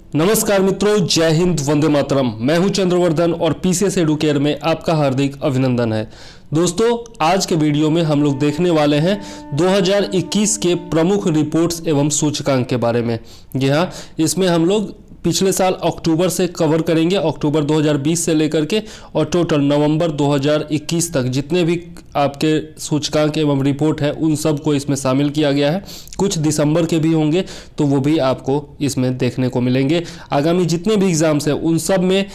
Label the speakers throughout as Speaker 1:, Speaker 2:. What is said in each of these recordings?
Speaker 1: नमस्कार मित्रों, जय हिंद, वंदे मातरम। मैं हूं चंद्रवर्धन और पीसीएस एडुकेयर में आपका हार्दिक अभिनंदन है। दोस्तों, आज के वीडियो में हम लोग देखने वाले हैं 2021 के प्रमुख रिपोर्ट्स एवं सूचकांक के बारे में। जी हाँ, इसमें हम लोग पिछले साल अक्टूबर से कवर करेंगे, अक्टूबर 2020 से लेकर के और टोटल नवंबर 2021 तक जितने भी आपके सूचकांक एवं रिपोर्ट है उन सब को इसमें शामिल किया गया है। कुछ दिसंबर के भी होंगे तो वो भी आपको इसमें देखने को मिलेंगे। आगामी जितने भी एग्जाम्स हैं उन सब में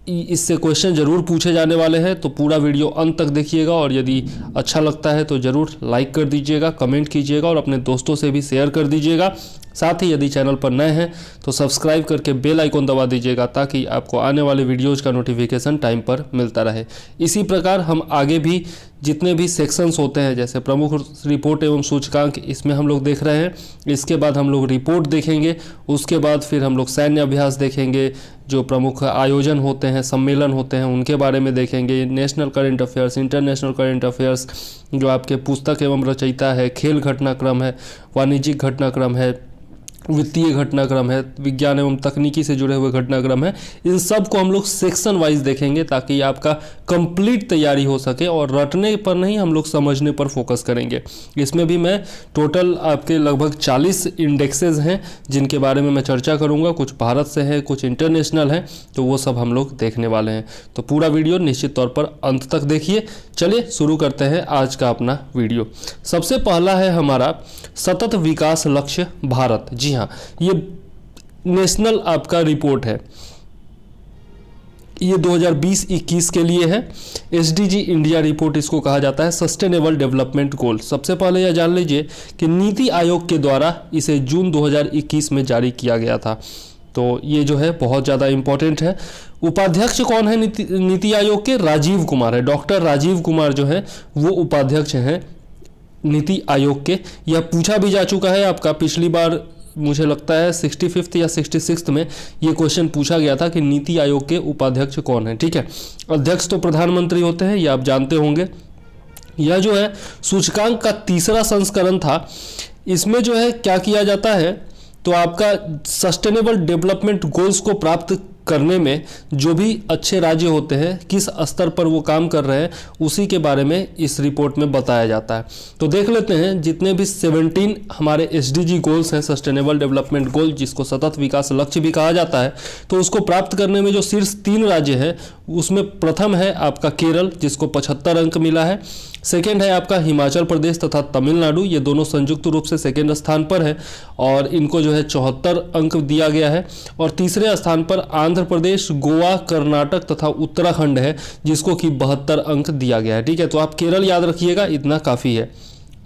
Speaker 1: इससे क्वेश्चन जरूर पूछे जाने वाले हैं, तो पूरा वीडियो अंत तक देखिएगा और यदि अच्छा लगता है तो ज़रूर लाइक कर दीजिएगा, कमेंट कीजिएगा और अपने दोस्तों से भी शेयर कर दीजिएगा। साथ ही यदि चैनल पर नए हैं तो सब्सक्राइब करके बेल आइकॉन दबा दीजिएगा ताकि आपको आने वाले वीडियोज़ का नोटिफिकेशन टाइम पर मिलता रहे। इसी प्रकार हम आगे भी जितने भी सेक्शंस होते हैं जैसे प्रमुख रिपोर्ट एवं सूचकांक, इसमें हम लोग देख रहे हैं। इसके बाद हम लोग रिपोर्ट देखेंगे, उसके बाद फिर हम लोग सैन्य अभ्यास देखेंगे, जो प्रमुख आयोजन होते हैं, सम्मेलन होते हैं उनके बारे में देखेंगे, national current affairs, international current affairs, जो आपके पुस्तक एवं रचयिता है, खेल घटनाक्रम है, वाणिज्यिक घटनाक्रम है, वित्तीय घटनाक्रम है, विज्ञान एवं तकनीकी से जुड़े हुए घटनाक्रम है। इन सब को हम लोग सेक्शन वाइज देखेंगे ताकि आपका कंप्लीट तैयारी हो सके और रटने पर नहीं, हम लोग समझने पर फोकस करेंगे। इसमें भी मैं टोटल आपके लगभग 40 इंडेक्सेस हैं जिनके बारे में मैं चर्चा करूंगा। कुछ भारत से हैं, कुछ इंटरनेशनल हैं, तो वो सब हम लोग देखने वाले हैं। तो पूरा वीडियो निश्चित तौर पर अंत तक देखिए। चलिए शुरू करते हैं आज का अपना वीडियो। सबसे पहला है हमारा सतत विकास लक्ष्य भारत। जी हाँ, ये नेशनल आपका रिपोर्ट है, ये 2020-21 के लिए है। एसडीजी इंडिया रिपोर्ट इसको कहा जाता है, सस्टेनेबल डेवलपमेंट गोल। सबसे पहले यह जान लीजिए कि नीति आयोग के द्वारा इसे जून 2021 में जारी किया गया था, तो ये जो है बहुत ज़्यादा इम्पोर्टेंट है। उपाध्यक्ष कौन है नीति आयोग के? राजीव कुमार है, डॉक्टर राजीव कुमार जो है वो उपाध्यक्ष हैं नीति आयोग के। यह पूछा भी जा चुका है आपका, पिछली बार मुझे लगता है 65th या 66th में ये क्वेश्चन पूछा गया था कि नीति आयोग के उपाध्यक्ष कौन है। ठीक है, अध्यक्ष तो प्रधानमंत्री होते हैं, ये आप जानते होंगे। यह जो है सूचकांक का तीसरा संस्करण था। इसमें जो है क्या किया जाता है, तो आपका सस्टेनेबल डेवलपमेंट गोल्स को प्राप्त करने में जो भी अच्छे राज्य होते हैं, किस स्तर पर वो काम कर रहे हैं, उसी के बारे में इस रिपोर्ट में बताया जाता है। तो देख लेते हैं जितने भी 17 हमारे एसडीजी गोल्स हैं, सस्टेनेबल डेवलपमेंट गोल, जिसको सतत विकास लक्ष्य भी कहा जाता है, तो उसको प्राप्त करने में जो शीर्ष 3 राज्य है उसमें प्रथम है आपका केरल, जिसको 75 अंक मिला है। सेकेंड है आपका हिमाचल प्रदेश तथा तमिलनाडु, ये दोनों संयुक्त रूप से सेकेंड स्थान पर है और इनको जो है 74 अंक दिया गया है। और तीसरे स्थान पर आंध्र प्रदेश, गोवा, कर्नाटक तथा उत्तराखंड है, जिसको कि 72 अंक दिया गया है। ठीक है, तो आप केरल याद रखिएगा, इतना काफ़ी है।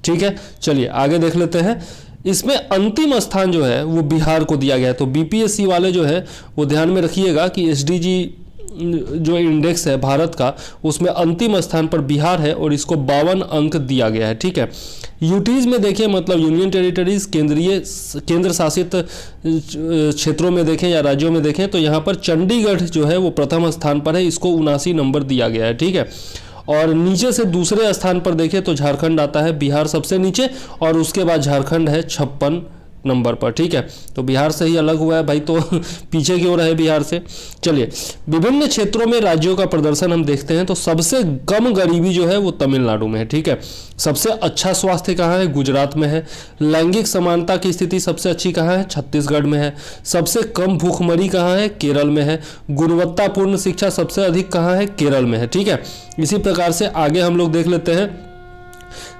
Speaker 1: ठीक है, चलिए आगे देख लेते हैं। इसमें अंतिम स्थान जो है वो बिहार को दिया गया है। तो बीपीएससी वाले जो है वो ध्यान में रखिएगा कि एसडीजी जो इंडेक्स है भारत का, उसमें अंतिम स्थान पर बिहार है और इसको 52 अंक दिया गया है। ठीक है, यूटीज में देखें, मतलब यूनियन टेरिटरीज, केंद्र शासित क्षेत्रों में देखें या राज्यों में देखें, तो यहाँ पर चंडीगढ़ जो है वो प्रथम स्थान पर है, इसको 79 नंबर दिया गया है। ठीक है, और नीचे से दूसरे स्थान पर देखें तो झारखंड आता है, बिहार सबसे नीचे और उसके बाद झारखंड है 56 नंबर पर। ठीक है, तो बिहार से ही अलग हुआ है भाई, तो पीछे की ओर है बिहार से। चलिए, विभिन्न क्षेत्रों में राज्यों का प्रदर्शन हम देखते हैं, तो सबसे कम गरीबी जो है वो तमिलनाडु में है। ठीक है, सबसे अच्छा स्वास्थ्य कहाँ है? गुजरात में है। लैंगिक समानता की स्थिति सबसे अच्छी कहाँ है? छत्तीसगढ़ में है। सबसे कम भूखमरी कहाँ है? केरल में है। गुणवत्तापूर्ण शिक्षा सबसे अधिक कहाँ है? केरल में है। ठीक है, इसी प्रकार से आगे हम लोग देख लेते हैं।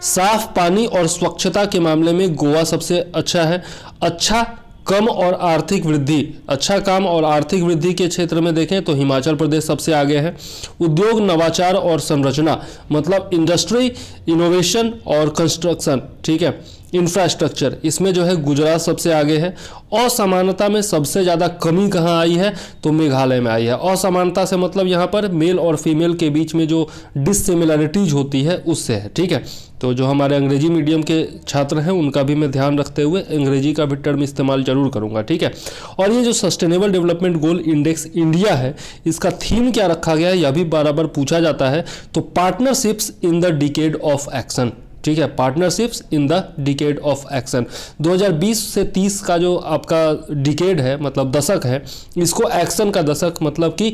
Speaker 1: साफ पानी और स्वच्छता के मामले में गोवा सबसे अच्छा है। अच्छा कम और आर्थिक वृद्धि, अच्छा काम और आर्थिक वृद्धि के क्षेत्र में देखें तो हिमाचल प्रदेश सबसे आगे है। उद्योग, नवाचार और संरचना, मतलब इंडस्ट्री, इनोवेशन और कंस्ट्रक्शन, ठीक है, इंफ्रास्ट्रक्चर, इसमें जो है गुजरात सबसे आगे है। असमानता में सबसे ज़्यादा कमी कहाँ आई है? तो मेघालय में आई है। असमानता से मतलब यहाँ पर मेल और फीमेल के बीच में जो डिससिमिलरिटीज होती है उससे है। ठीक है, तो जो हमारे अंग्रेजी मीडियम के छात्र हैं उनका भी मैं ध्यान रखते हुए अंग्रेजी का भी टर्म इस्तेमाल जरूर करूँगा। ठीक है, और ये जो sustainable development goal index India है, इसका थीम क्या रखा गया है यह भी बराबर पूछा जाता है। तो partnerships in the decade of action, ठीक है, partnerships in the decade of action. 2020 से 30 का जो आपका डिकेड है, मतलब दशक है, इसको एक्शन का दशक, मतलब कि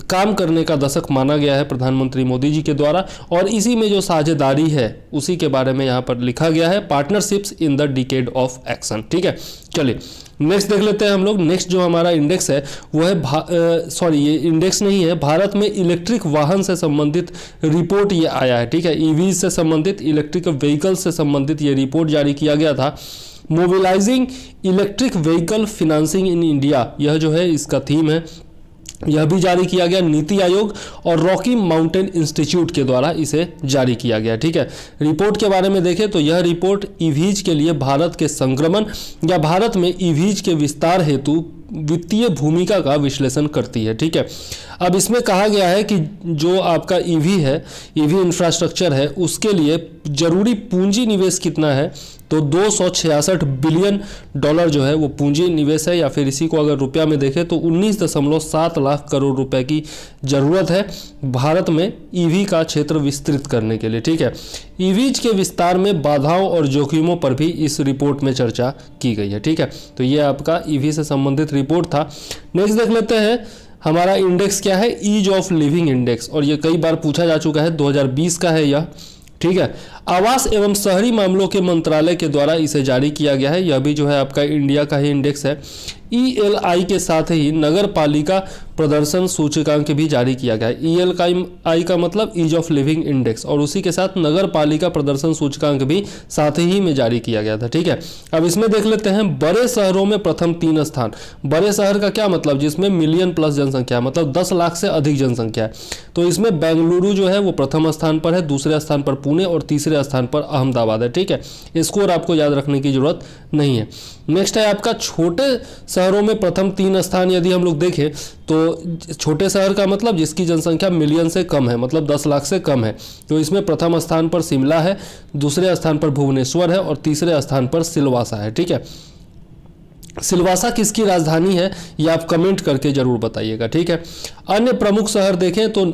Speaker 1: काम करने का दशक माना गया है प्रधानमंत्री मोदी जी के द्वारा, और इसी में जो साझेदारी है उसी के बारे में यहाँ पर लिखा गया है, partnerships in the decade of action. ठीक है, चलिए नेक्स्ट देख लेते हैं हम लोग। नेक्स्ट जो हमारा इंडेक्स है वो है सॉरी ये इंडेक्स नहीं है, भारत में इलेक्ट्रिक वाहन से संबंधित रिपोर्ट ये आया है। ठीक है, ईवी से संबंधित, इलेक्ट्रिक व्हीकल से संबंधित ये रिपोर्ट जारी किया गया था। Mobilising electric vehicle financing in India, यह जो है इसका थीम है, यह भी जारी किया गया नीति आयोग और रॉकी माउंटेन इंस्टीट्यूट के द्वारा इसे जारी किया गया। ठीक है, रिपोर्ट के बारे में देखें तो यह रिपोर्ट ईवीज के लिए भारत के संक्रमण या भारत में ईवीज के विस्तार हेतु वित्तीय भूमिका का विश्लेषण करती है। ठीक है, अब इसमें कहा गया है कि जो आपका ईवी है, ईवी इंफ्रास्ट्रक्चर है, उसके लिए जरूरी पूंजी निवेश कितना है, तो 266 बिलियन डॉलर जो है वो पूंजी निवेश है, या फिर इसी को अगर रुपया में देखें तो 19.7 लाख करोड़ रुपए की ज़रूरत है भारत में ईवी का क्षेत्र विस्तृत करने के लिए। ठीक है, ईवीज के विस्तार में बाधाओं और जोखिमों पर भी इस रिपोर्ट में चर्चा की गई है। ठीक है, तो ये आपका ईवी से संबंधित रिपोर्ट था। नेक्स्ट देख लेते हैं हमारा इंडेक्स क्या है, ईज ऑफ लिविंग इंडेक्स, और ये कई बार पूछा जा चुका है, 2020 का है यह। ठीक है, आवास एवं शहरी मामलों के मंत्रालय के द्वारा इसे जारी किया गया है, यह भी जो है आपका इंडिया का ही इंडेक्स है। ELI के साथ ही नगर पालिका प्रदर्शन सूचकांक भी जारी किया गया है। ELI का मतलब ईज ऑफ लिविंग इंडेक्स, और उसी के साथ नगर पालिका प्रदर्शन सूचकांक भी साथ ही में जारी किया गया था। ठीक है, अब इसमें देख लेते हैं बड़े शहरों में प्रथम 3 स्थान। बड़े शहर का क्या मतलब, जिसमें मिलियन प्लस जनसंख्या, मतलब 10 लाख से अधिक जनसंख्या है, तो इसमें बेंगलुरु जो है वो प्रथम स्थान पर है, दूसरे स्थान पर पुणे और तीसरे स्थान पर अहमदाबाद है। ठीक है, स्कोर आपको याद रखने की जरूरत नहीं है। नेक्स्ट है आपका छोटे शहरों में प्रथम 3 स्थान। यदि हम लोग देखें तो छोटे शहर का मतलब जिसकी जनसंख्या मिलियन से कम है, मतलब 10 लाख से कम है, तो इसमें प्रथम स्थान पर शिमला है, दूसरे स्थान पर भुवनेश्वर है और तीसरे स्थान पर सिलवासा है। ठीक है, सिलवासा किसकी राजधानी है ये आप कमेंट करके जरूर बताइएगा। ठीक है, अन्य प्रमुख शहर देखें तो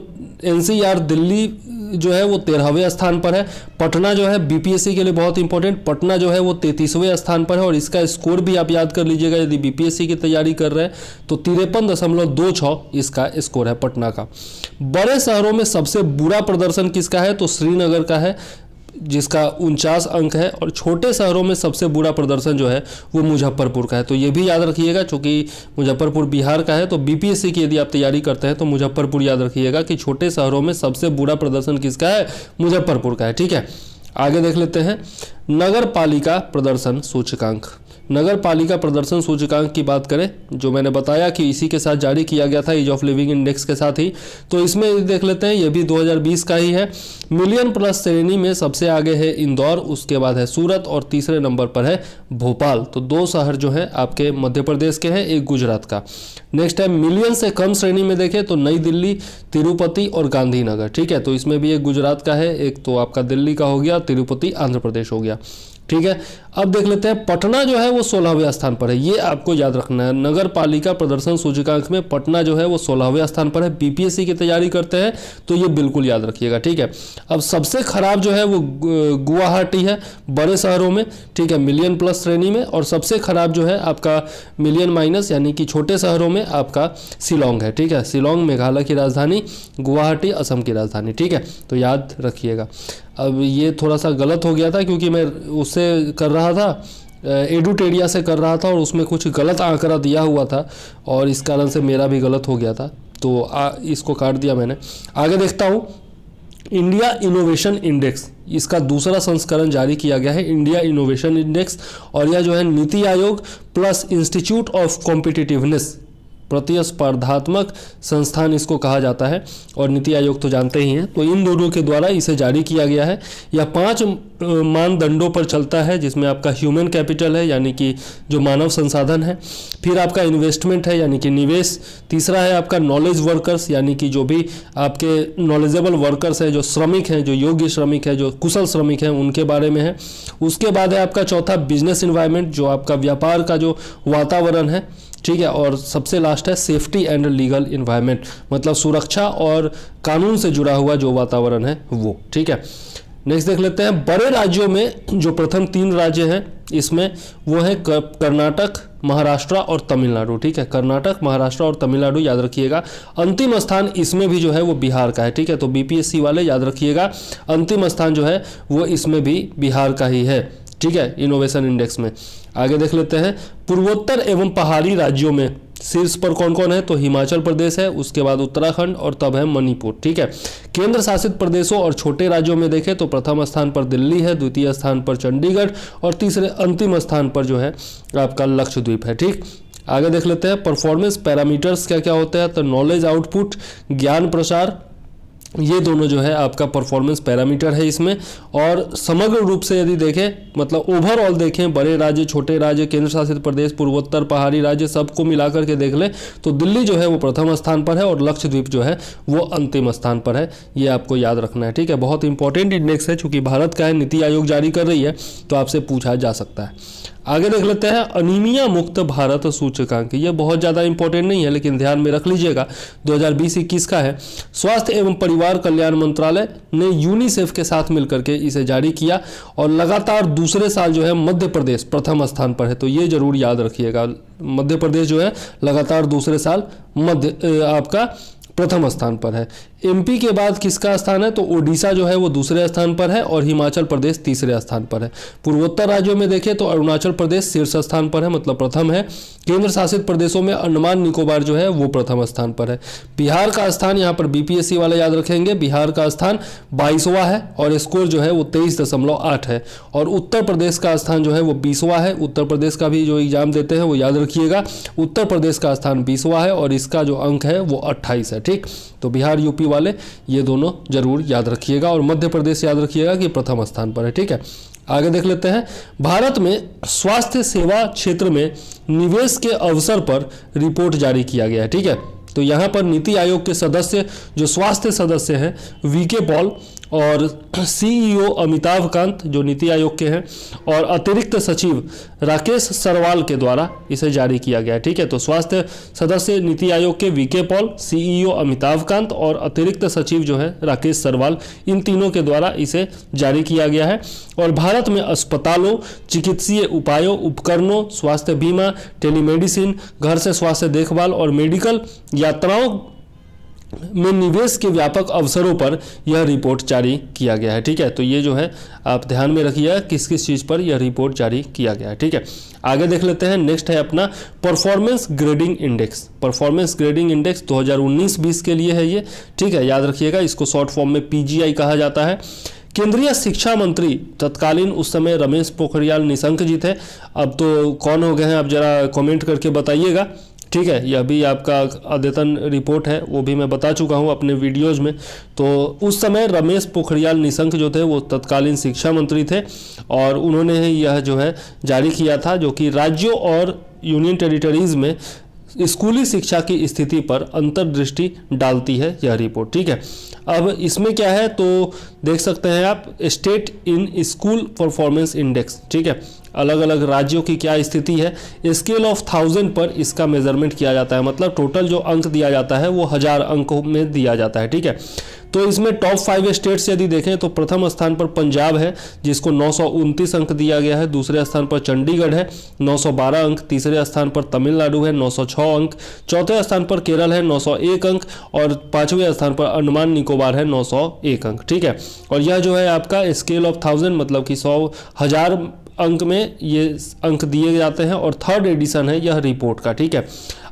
Speaker 1: NCR दिल्ली जो है वो 13वें स्थान पर है। पटना जो है BPSC के लिए बहुत इंपॉर्टेंट, पटना जो है वो 33वें स्थान पर है, और इसका स्कोर भी आप याद कर लीजिएगा यदि BPSC की तैयारी कर रहे हैं तो 53.26 इसका स्कोर है पटना का। बड़े शहरों में सबसे बुरा प्रदर्शन किसका है, तो श्रीनगर का है जिसका 49 अंक है, और छोटे शहरों में सबसे बुरा प्रदर्शन जो है वो मुजफ्फरपुर का है। तो ये भी याद रखिएगा, चूंकि मुजफ्फरपुर बिहार का है, तो BPSC की यदि आप तैयारी करते हैं तो मुजफ्फरपुर याद रखिएगा कि छोटे शहरों में सबसे बुरा प्रदर्शन किसका है, मुजफ्फरपुर का है। ठीक है, आगे देख लेते हैं नगर पालिका प्रदर्शन सूचकांक। नगर पालिका प्रदर्शन सूचकांक की बात करें, जो मैंने बताया कि इसी के साथ जारी किया गया था ईज ऑफ लिविंग इंडेक्स के साथ ही, तो इसमें देख लेते हैं ये भी 2020 का ही है। मिलियन प्लस श्रेणी में सबसे आगे है इंदौर, उसके बाद है सूरत और तीसरे नंबर पर है भोपाल। तो 2 शहर जो है आपके मध्य प्रदेश के हैं, एक गुजरात का। नेक्स्ट है मिलियन से कम श्रेणी में देखें तो नई दिल्ली, तिरुपति और गांधीनगर। ठीक है, तो इसमें भी एक गुजरात का है, एक तो आपका दिल्ली का हो गया, तिरुपति आंध्र प्रदेश हो गया। ठीक है, अब देख लेते हैं पटना जो है वो 16वें स्थान पर है, ये आपको याद रखना है। नगर पालिका प्रदर्शन सूचकांक में पटना जो है वो 16वें स्थान पर है। BPSC की तैयारी करते हैं तो ये बिल्कुल याद रखिएगा। ठीक है, अब सबसे खराब जो है वो गुवाहाटी है बड़े शहरों में। ठीक है, मिलियन प्लस श्रेणी में, और सबसे खराब जो है आपका मिलियन माइनस यानी कि छोटे शहरों में आपका शिलोंग है। ठीक है, शिलोंग मेघालय की राजधानी, गुवाहाटी असम की राजधानी। ठीक है, तो याद रखिएगा। अब ये थोड़ा सा गलत हो गया था क्योंकि मैं उससे कर रहा था, एडुटेरिया से कर रहा था, और उसमें कुछ गलत आंकड़ा दिया हुआ था और इस कारण से मेरा भी गलत हो गया था, तो इसको काट दिया मैंने। आगे देखता हूँ इंडिया इनोवेशन इंडेक्स, इसका दूसरा संस्करण जारी किया गया है, इंडिया इनोवेशन इंडेक्स, और यह जो है NITI Aayog plus institute of competitiveness, प्रतिस्पर्धात्मक संस्थान इसको कहा जाता है, और नीति आयोग तो जानते ही हैं, तो इन दोनों के द्वारा इसे जारी किया गया है। यह 5 मानदंडों पर चलता है, जिसमें आपका ह्यूमन कैपिटल है यानी कि जो मानव संसाधन है, फिर आपका इन्वेस्टमेंट है यानी कि निवेश, तीसरा है आपका नॉलेज वर्कर्स यानी कि जो भी आपके नॉलेजेबल वर्कर्स हैं, जो श्रमिक हैं, जो योग्य श्रमिक हैं, जो कुशल श्रमिक हैं, उनके बारे में है। उसके बाद है आपका चौथा बिजनेस इन्वायरमेंट, जो आपका व्यापार का जो वातावरण है। ठीक है, और सबसे लास्ट है सेफ्टी एंड लीगल इन्वायरमेंट, मतलब सुरक्षा और कानून से जुड़ा हुआ जो वातावरण है वो। ठीक है, नेक्स्ट देख लेते हैं बड़े राज्यों में जो प्रथम 3 राज्य हैं इसमें वो है कर्नाटक, महाराष्ट्र और तमिलनाडु। ठीक है, कर्नाटक, महाराष्ट्र और तमिलनाडु याद रखिएगा। अंतिम स्थान इसमें भी जो है वो बिहार का है। ठीक है, तो बीपीएससी वाले याद रखिएगा अंतिम स्थान जो है वो इसमें भी बिहार का ही है। ठीक है, इनोवेशन इंडेक्स में। आगे देख लेते हैं पूर्वोत्तर एवं पहाड़ी राज्यों में शीर्ष पर कौन कौन है, तो हिमाचल प्रदेश है, उसके बाद उत्तराखंड और तब है मणिपुर। ठीक है, केंद्र शासित प्रदेशों और छोटे राज्यों में देखें तो प्रथम स्थान पर दिल्ली है, द्वितीय स्थान पर चंडीगढ़ और तीसरे अंतिम स्थान पर जो है आपका लक्षद्वीप है। ठीक, आगे देख लेते हैं परफॉर्मेंस पैरामीटर्स क्या क्या होते हैं, तो नॉलेज आउटपुट, ज्ञान प्रसार, ये दोनों जो है आपका परफॉर्मेंस पैरामीटर है इसमें। और समग्र रूप से यदि देखें मतलब ओवरऑल देखें बड़े राज्य, छोटे राज्य, केंद्र शासित प्रदेश, पूर्वोत्तर, पहाड़ी राज्य सबको मिलाकर के देख लें तो दिल्ली जो है वो प्रथम स्थान पर है और लक्षद्वीप जो है वो अंतिम स्थान पर है। ये आपको याद रखना है। ठीक है, बहुत इंपॉर्टेंट इंडेक्स है, चूंकि भारत का है, नीति आयोग जारी कर रही है तो आपसे पूछा जा सकता है। आगे देख लेते हैं अनीमिया मुक्त भारत सूचकांक। ये बहुत ज़्यादा इंपॉर्टेंट नहीं है लेकिन ध्यान में रख लीजिएगा, 2020-21 का है। स्वास्थ्य एवं परिवार कल्याण मंत्रालय ने यूनिसेफ के साथ मिलकर के इसे जारी किया और लगातार दूसरे साल जो है मध्य प्रदेश प्रथम स्थान पर है। तो ये जरूर याद रखिएगा, मध्य प्रदेश जो है लगातार दूसरे साल आपका प्रथम स्थान पर है। एमपी के बाद किसका स्थान है, तो ओडिशा जो है वो दूसरे स्थान पर है और हिमाचल प्रदेश तीसरे स्थान पर है। पूर्वोत्तर राज्यों में देखें तो अरुणाचल प्रदेश शीर्ष स्थान पर है, मतलब प्रथम है। केंद्र शासित प्रदेशों में अंडमान निकोबार जो है वो प्रथम स्थान पर है। बिहार का स्थान यहाँ पर बीपीएससी वाले याद रखेंगे, बिहार का स्थान 22वां है और स्कोर जो है वो 23.8 है। और उत्तर प्रदेश का स्थान जो है वो 20वां है। उत्तर प्रदेश का भी जो एग्जाम देते हैं वो याद रखिएगा, उत्तर प्रदेश का स्थान 20वां है और इसका जो अंक है वो 28 है। ठीक, तो बिहार यूपी वाले ये दोनों जरूर याद रखिएगा और मध्य प्रदेश याद रखिएगा कि प्रथम स्थान पर है। ठीक है, आगे देख लेते हैं भारत में स्वास्थ्य सेवा क्षेत्र में निवेश के अवसर पर रिपोर्ट जारी किया गया है। ठीक है, तो यहाँ पर नीति आयोग के सदस्य जो स्वास्थ्य सदस्य हैं वीके पॉल और सीईओ अमिताभ कांत जो नीति आयोग के हैं और अतिरिक्त सचिव राकेश सरवाल के द्वारा इसे जारी किया गया है। ठीक है, तो स्वास्थ्य सदस्य नीति आयोग के वीके पॉल, सीईओ अमिताभ कांत और अतिरिक्त सचिव जो है राकेश सरवाल, इन तीनों के द्वारा इसे जारी किया गया है। और भारत में अस्पतालों, चिकित्सीय उपायों, उपकरणों, स्वास्थ्य बीमा, टेलीमेडिसिन, घर से स्वास्थ्य देखभाल और मेडिकल यात्राओं में निवेश के व्यापक अवसरों पर यह रिपोर्ट जारी किया गया है। ठीक है, तो ये जो है आप ध्यान में रखिएगा किस किस चीज़ पर यह रिपोर्ट जारी किया गया है। ठीक है, आगे देख लेते हैं। नेक्स्ट है अपना performance grading index. Performance grading index 2019-20 के लिए है ये। ठीक है, याद रखिएगा, इसको शॉर्ट फॉर्म में पीजीआई कहा जाता है। केंद्रीय शिक्षा मंत्री तत्कालीन उस समय रमेश पोखरियाल निशंक जी थे। अब तो कौन हो गए हैं आप जरा कमेंट करके बताइएगा। ठीक है, यह भी आपका अद्यतन रिपोर्ट है, वो भी मैं बता चुका हूँ अपने वीडियोस में। तो उस समय रमेश पोखरियाल निशंक जो थे वो तत्कालीन शिक्षा मंत्री थे और उन्होंने यह जो है जारी किया था, जो कि राज्यों और यूनियन टेरिटरीज में स्कूली शिक्षा की स्थिति पर अंतर्दृष्टि डालती है यह रिपोर्ट। ठीक है, अब इसमें क्या है तो देख सकते हैं आप state in school performance index. ठीक है, अलग अलग राज्यों की क्या स्थिति है, स्केल ऑफ 1000 पर इसका मेजरमेंट किया जाता है, मतलब टोटल जो अंक दिया जाता है वो 1000 अंकों में दिया जाता है। ठीक है, तो इसमें टॉप 5 स्टेट्स यदि देखें तो प्रथम स्थान पर पंजाब है जिसको 929 अंक दिया गया है। दूसरे स्थान पर चंडीगढ़ है 912 अंक। तीसरे स्थान पर तमिलनाडु है 906 अंक। चौथे स्थान पर केरल है 901 अंक और 5वें स्थान पर अंडमान निकोबार है 901 अंक। ठीक है, और यह जो है आपका स्केल ऑफ 1000 मतलब कि 1000 अंक में ये अंक दिए जाते हैं और 3rd एडिशन है यह रिपोर्ट का। ठीक है,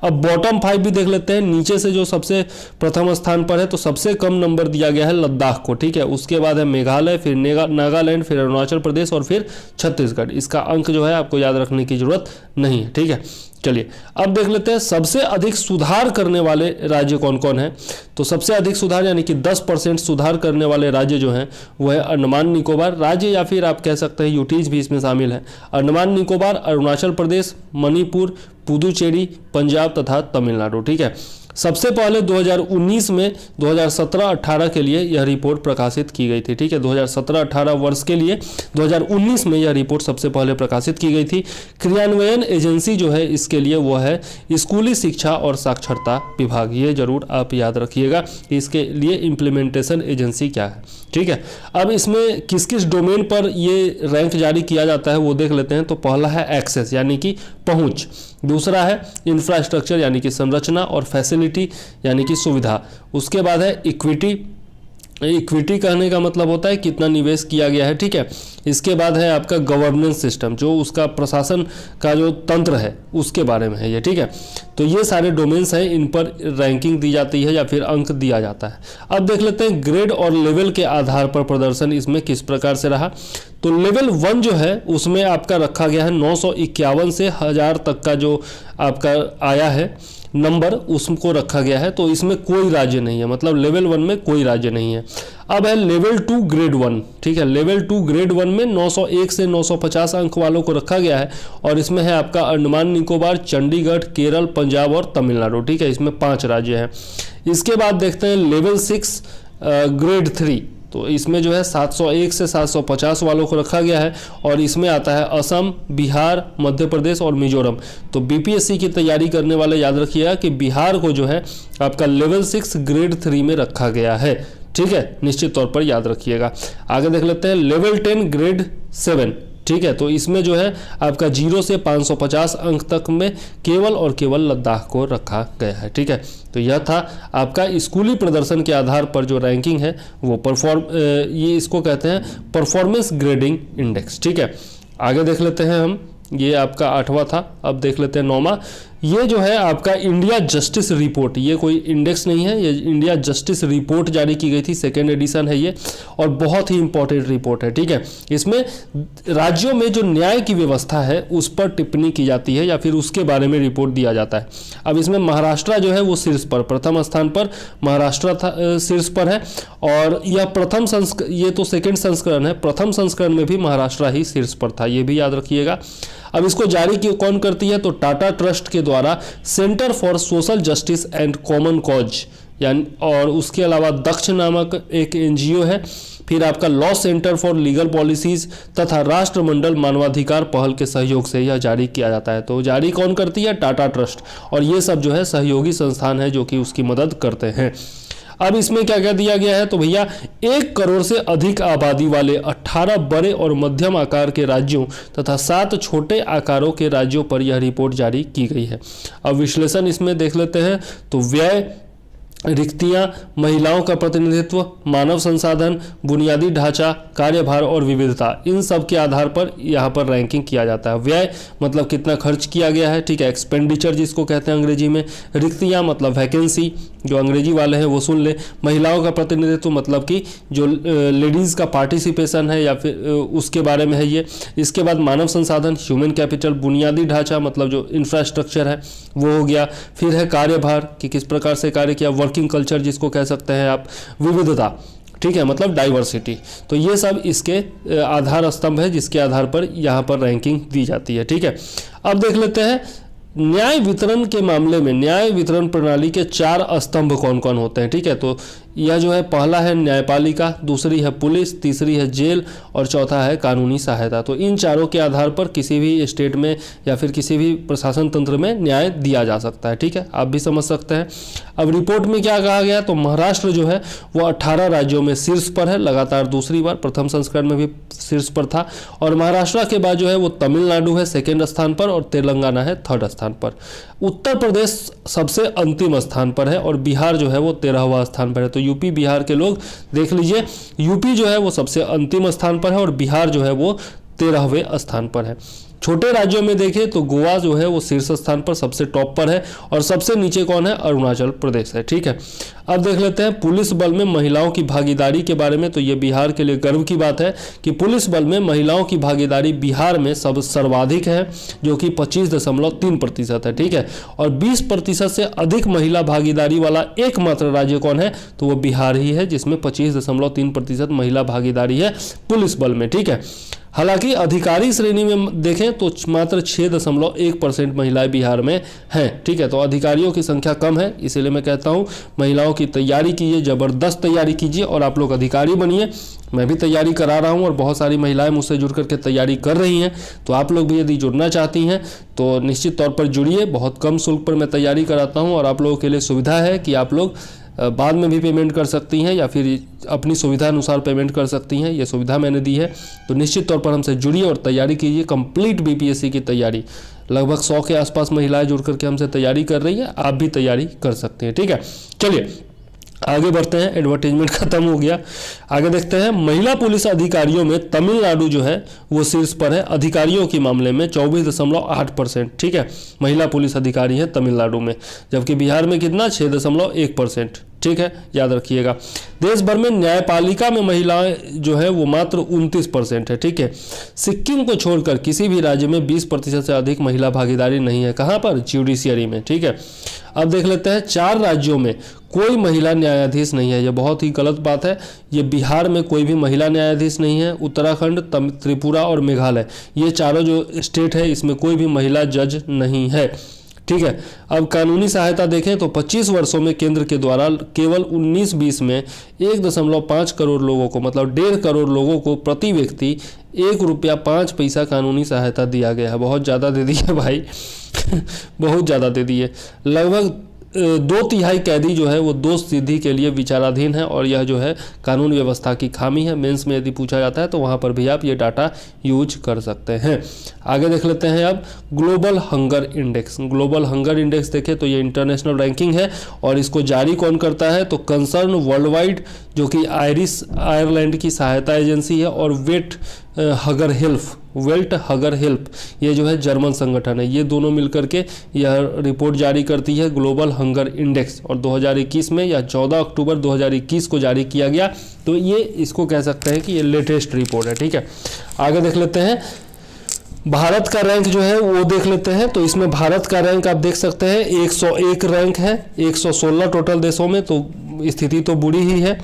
Speaker 1: अब बॉटम 5 भी देख लेते हैं। नीचे से जो सबसे प्रथम स्थान पर है तो सबसे कम नंबर दिया गया है लद्दाख को। ठीक है, उसके बाद है मेघालय, फिर नागालैंड, फिर अरुणाचल प्रदेश और फिर छत्तीसगढ़। इसका अंक जो है आपको याद रखने की जरूरत नहीं है। ठीक है, चलिए अब देख लेते हैं सबसे अधिक सुधार करने वाले राज्य कौन कौन हैं। तो सबसे अधिक सुधार यानी कि 10% सुधार करने वाले राज्य जो हैं वो है अंडमान निकोबार राज्य, या फिर आप कह सकते हैं यूटीज भी इसमें शामिल है। अंडमान निकोबार, अरुणाचल प्रदेश, मणिपुर, पुदुचेरी, पंजाब तथा तमिलनाडु। ठीक है, सबसे पहले 2019 में 2017-18 के लिए यह रिपोर्ट प्रकाशित की गई थी। ठीक है, 2017-18 वर्ष के लिए 2019 में यह रिपोर्ट सबसे पहले प्रकाशित की गई थी। क्रियान्वयन एजेंसी जो है इसके लिए वो है स्कूली शिक्षा और साक्षरता विभाग। ये जरूर आप याद रखिएगा इसके लिए इम्प्लीमेंटेशन एजेंसी क्या है। ठीक है। अब इसमें किस किस डोमेन पर ये रैंक जारी किया जाता है वो देख लेते हैं। तो पहला है एक्सेस यानी कि पहुंच, दूसरा है इंफ्रास्ट्रक्चर यानी कि संरचना और फैसिलिटी यानी कि सुविधा, उसके बाद है इक्विटी, इक्विटी कहने का मतलब होता है कितना निवेश किया गया है, ठीक है। इसके बाद है आपका गवर्नेंस सिस्टम, जो उसका प्रशासन का जो तंत्र है उसके बारे में है ये, ठीक है। तो ये सारे डोमेन्स हैं, इन पर रैंकिंग दी जाती है या फिर अंक दिया जाता है। अब देख लेते हैं ग्रेड और लेवल के आधार पर प्रदर्शन इसमें किस प्रकार से रहा। तो लेवल 1 जो है उसमें आपका रखा गया है 951 से 1000 तक का जो आपका आया है नंबर, उसको रखा गया है। तो इसमें कोई राज्य नहीं है, मतलब लेवल 1 में कोई राज्य नहीं है। अब है लेवल 2 ग्रेड 1, ठीक है। लेवल 2 ग्रेड 1 में 901 से 950 अंक वालों को रखा गया है और इसमें है आपका अंडमान निकोबार, चंडीगढ़, केरल, पंजाब और तमिलनाडु, ठीक है। इसमें 5 राज्य हैं। इसके बाद देखते हैं लेवल 6 ग्रेड 3, तो इसमें जो है 701 से 750 वालों को रखा गया है और इसमें आता है असम, बिहार, मध्य प्रदेश और मिजोरम। तो बीपीएससी की तैयारी करने वाले याद रखिएगा कि बिहार को जो है आपका लेवल 6 ग्रेड 3 में रखा गया है, ठीक है, निश्चित तौर पर याद रखिएगा। आगे देख लेते हैं लेवल 10 ग्रेड 7, ठीक है। तो इसमें जो है आपका 0 से 550 अंक तक में केवल और केवल लद्दाख को रखा गया है, ठीक है। तो यह था आपका स्कूली प्रदर्शन के आधार पर जो रैंकिंग है वो ये इसको कहते हैं परफॉर्मेंस ग्रेडिंग इंडेक्स, ठीक है। आगे देख लेते हैं हम, ये आपका 8वां था। अब देख लेते हैं 9वां। ये जो है आपका इंडिया जस्टिस रिपोर्ट, ये कोई इंडेक्स नहीं है, ये इंडिया जस्टिस रिपोर्ट जारी की गई थी, 2nd एडिशन है ये और बहुत ही इंपॉर्टेंट रिपोर्ट है, ठीक है। इसमें राज्यों में जो न्याय की व्यवस्था है उस पर टिप्पणी की जाती है या फिर उसके बारे में रिपोर्ट दिया जाता है। अब इसमें महाराष्ट्र जो है वो शीर्ष पर, प्रथम स्थान पर महाराष्ट्र शीर्ष पर है और यह ये तो 2nd संस्करण है, प्रथम संस्करण में भी महाराष्ट्र ही शीर्ष पर था, ये भी याद रखिएगा। अब इसको जारी कौन करती है, तो टाटा ट्रस्ट के द्वारा centre for social justice and common cause यानी, और उसके अलावा दक्ष नामक एक एनजीओ है। फिर आपका law centre for legal policies तथा राष्ट्रमंडल मानवाधिकार पहल के सहयोग से यह जारी किया जाता है। तो जारी कौन करती है, टाटा ट्रस्ट, और ये सब जो है सहयोगी संस्थान है जो कि उसकी मदद करते हैं। अब इसमें क्या क्या दिया गया है, तो भैया 1 करोड़ से अधिक आबादी वाले 18 बड़े और मध्यम आकार के राज्यों तथा 7 छोटे आकारों के राज्यों पर यह रिपोर्ट जारी की गई है। अब विश्लेषण इसमें देख लेते हैं। तो व्यय, रिक्तियां, महिलाओं का प्रतिनिधित्व, मानव संसाधन, बुनियादी ढांचा, कार्यभार और विविधता, इन सब के आधार पर यहाँ पर रैंकिंग किया जाता है। व्यय मतलब कितना खर्च किया गया है, ठीक है, एक्सपेंडिचर जिसको कहते हैं अंग्रेजी में। रिक्तियां मतलब वैकेंसी, जो अंग्रेजी वाले हैं वो सुन ले। महिलाओं का प्रतिनिधित्व मतलब कि जो लेडीज़ का पार्टिसिपेशन है या फिर उसके बारे में है ये। इसके बाद मानव संसाधन, ह्यूमन कैपिटल, बुनियादी ढांचा मतलब जो इंफ्रास्ट्रक्चर है वो हो गया। फिर है कार्यभार कि किस प्रकार से कार्य किया, वर्किंग कल्चर जिसको कह सकते हैं आप, विविधता, ठीक है, मतलब डाइवर्सिटी। तो ये सब इसके आधार स्तंभ है जिसके आधार पर यहाँ पर रैंकिंग दी जाती है, ठीक है। अब देख लेते हैं न्याय वितरण के मामले में न्याय वितरण प्रणाली के 4 स्तंभ कौन कौन होते हैं, ठीक है। तो यह जो है पहला है न्यायपालिका, दूसरी है पुलिस, तीसरी है जेल और चौथा है कानूनी सहायता। तो इन चारों के आधार पर किसी भी स्टेट में या फिर किसी भी प्रशासन तंत्र में न्याय दिया जा सकता है, ठीक है, आप भी समझ सकते हैं। अब रिपोर्ट में क्या कहा गया, तो महाराष्ट्र जो है वो 18 राज्यों में शीर्ष पर है, लगातार दूसरी बार, प्रथम संस्करण में भी शीर्ष पर था। और महाराष्ट्र के बाद जो है वो तमिलनाडु है 2nd स्थान पर और तेलंगाना है 3rd स्थान पर। उत्तर प्रदेश सबसे अंतिम स्थान पर है और बिहार जो है वो 13वां स्थान पर है। तो यूपी बिहार के लोग देख लीजिए, यूपी जो है वो सबसे अंतिम स्थान पर है और बिहार जो है वो 13वें स्थान पर है। छोटे राज्यों में देखें तो गोवा जो है वो शीर्ष स्थान पर सबसे टॉप पर है और सबसे नीचे कौन है, अरुणाचल प्रदेश है, ठीक है। अब देख लेते हैं पुलिस बल में महिलाओं की भागीदारी के बारे में। तो ये बिहार के लिए गर्व की बात है कि पुलिस बल में महिलाओं की भागीदारी बिहार में सर्वाधिक है, जो कि 25.3% है, ठीक है। और 20% से अधिक महिला भागीदारी वाला एकमात्र राज्य कौन है, तो वो बिहार ही है जिसमें 25.3% महिला भागीदारी है पुलिस बल में, ठीक है। हालांकि अधिकारी श्रेणी में देखें तो मात्र 6.1% महिलाएं बिहार में हैं, ठीक है। तो अधिकारियों की संख्या कम है, इसीलिए मैं कहता हूं महिलाओं की तैयारी कीजिए, ज़बरदस्त तैयारी कीजिए और आप लोग अधिकारी बनिए। मैं भी तैयारी करा रहा हूं और बहुत सारी महिलाएं मुझसे जुड़ करके तैयारी कर रही हैं। तो आप लोग भी यदि जुड़ना चाहती हैं तो निश्चित तौर पर जुड़िए, बहुत कम शुल्क पर मैं तैयारी कराता हूँ और आप लोगों के लिए सुविधा है कि आप लोग बाद में भी पेमेंट कर सकती हैं या फिर अपनी सुविधा अनुसार पेमेंट कर सकती हैं। ये सुविधा मैंने दी है। तो निश्चित तौर पर हमसे जुड़िए और तैयारी कीजिए। कंप्लीट बीपीएससी की तैयारी, लगभग 100 के आसपास महिलाएं जुड़ करके हमसे तैयारी कर रही हैं। आप भी तैयारी कर सकते हैं। ठीक है, चलिए आगे बढ़ते हैं। एडवर्टीजमेंट खत्म हो गया, आगे देखते हैं। महिला पुलिस अधिकारियों में तमिलनाडु जो है वो शीर्ष पर है। अधिकारियों के मामले में 24.8%। ठीक है, महिला पुलिस अधिकारी हैं तमिलनाडु में, जबकि बिहार में कितना 6.1%। ठीक है, याद रखिएगा। देश भर में न्यायपालिका में महिलाएं जो है वो मात्र 29% है। ठीक है, सिक्किम को छोड़कर किसी भी राज्य में 20% से अधिक महिला भागीदारी नहीं है। कहाँ पर? ज्यूडिशियरी में। ठीक है, अब देख लेते हैं 4 राज्यों में कोई महिला न्यायाधीश नहीं है। ये बहुत ही गलत बात है। ये बिहार में कोई भी महिला न्यायाधीश नहीं है। उत्तराखंड, त्रिपुरा और मेघालय, ये चारों जो स्टेट है इसमें कोई भी महिला जज नहीं है। ठीक है, अब कानूनी सहायता देखें तो 25 वर्षों में केंद्र के द्वारा केवल 19-20 में 1.5 करोड़ लोगों को, मतलब 1.5 करोड़ लोगों को प्रति व्यक्ति ₹1.05 कानूनी सहायता दिया गया है। बहुत ज़्यादा दे दी है भाई बहुत ज़्यादा दे दी है। लगभग 2/3 कैदी जो है वो दोष सिद्धि के लिए विचाराधीन है और यह जो है कानून व्यवस्था की खामी है। मेंस में यदि पूछा जाता है तो वहाँ पर भी आप ये डाटा यूज कर सकते हैं। आगे देख लेते हैं अब global hunger index. Global hunger index देखें तो ये इंटरनेशनल रैंकिंग है और इसको जारी कौन करता है? तो कंसर्न वर्ल्ड वाइड, जो कि आयरलैंड की सहायता एजेंसी है, और वेल्ट हगर हेल्प ये जो है जर्मन संगठन है। ये दोनों मिलकर के यह रिपोर्ट जारी करती है ग्लोबल हंगर इंडेक्स, और 2021 में या 14 अक्टूबर 2021 को जारी किया गया। तो ये इसको कह सकते हैं कि ये लेटेस्ट रिपोर्ट है। ठीक है, आगे देख लेते हैं भारत का रैंक जो है वो देख लेते हैं। तो इसमें भारत का रैंक आप देख सकते हैं 101 रैंक है 116 टोटल देशों में। तो स्थिति तो बुरी ही है।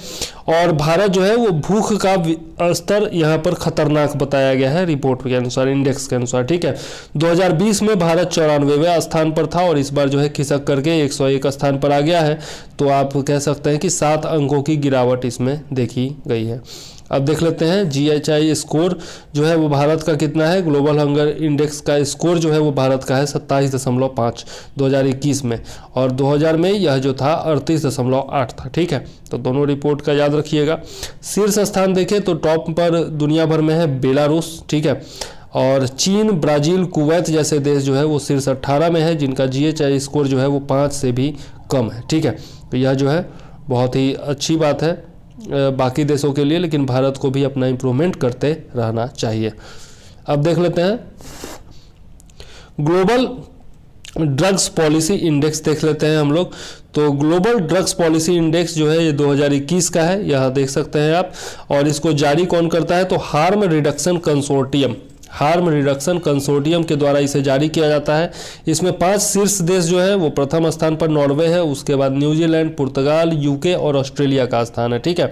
Speaker 1: और भारत जो है वो भूख का स्तर यहाँ पर खतरनाक बताया गया है रिपोर्ट के अनुसार, इंडेक्स के अनुसार। ठीक है, 2020 में भारत 94वें स्थान पर था और इस बार जो है खिसक करके 101 स्थान पर आ गया है। तो आप कह सकते हैं कि 7 अंकों की गिरावट इसमें देखी गई है। अब देख लेते हैं GHI स्कोर जो है वो भारत का कितना है। ग्लोबल हंगर इंडेक्स का स्कोर जो है वो भारत का है 27.5 2021 में, और 2000 में यह जो था 38.8 था। ठीक है, तो दोनों रिपोर्ट का याद रखिएगा। शीर्ष स्थान देखें तो टॉप पर दुनिया भर में है बेलारूस। ठीक है, और चीन, ब्राज़ील, कुवैत जैसे देश जो है वो शीर्ष 18 में है, जिनका GHI स्कोर जो है वो 5 से भी कम है। ठीक है, तो यह जो है बहुत ही अच्छी बात है बाकी देशों के लिए, लेकिन भारत को भी अपना इम्प्रूवमेंट करते रहना चाहिए। अब देख लेते हैं ग्लोबल ड्रग्स पॉलिसी इंडेक्स देख लेते हैं हम लोग। तो ग्लोबल ड्रग्स पॉलिसी इंडेक्स जो है ये 2021 का है, यह देख सकते हैं आप। और इसको जारी कौन करता है? तो हार्म रिडक्शन कंसोर्टियम के द्वारा इसे जारी किया जाता है। इसमें 5 शीर्ष देश जो है वो प्रथम स्थान पर नॉर्वे है, उसके बाद न्यूजीलैंड, पुर्तगाल, यूके और ऑस्ट्रेलिया का स्थान है। ठीक है,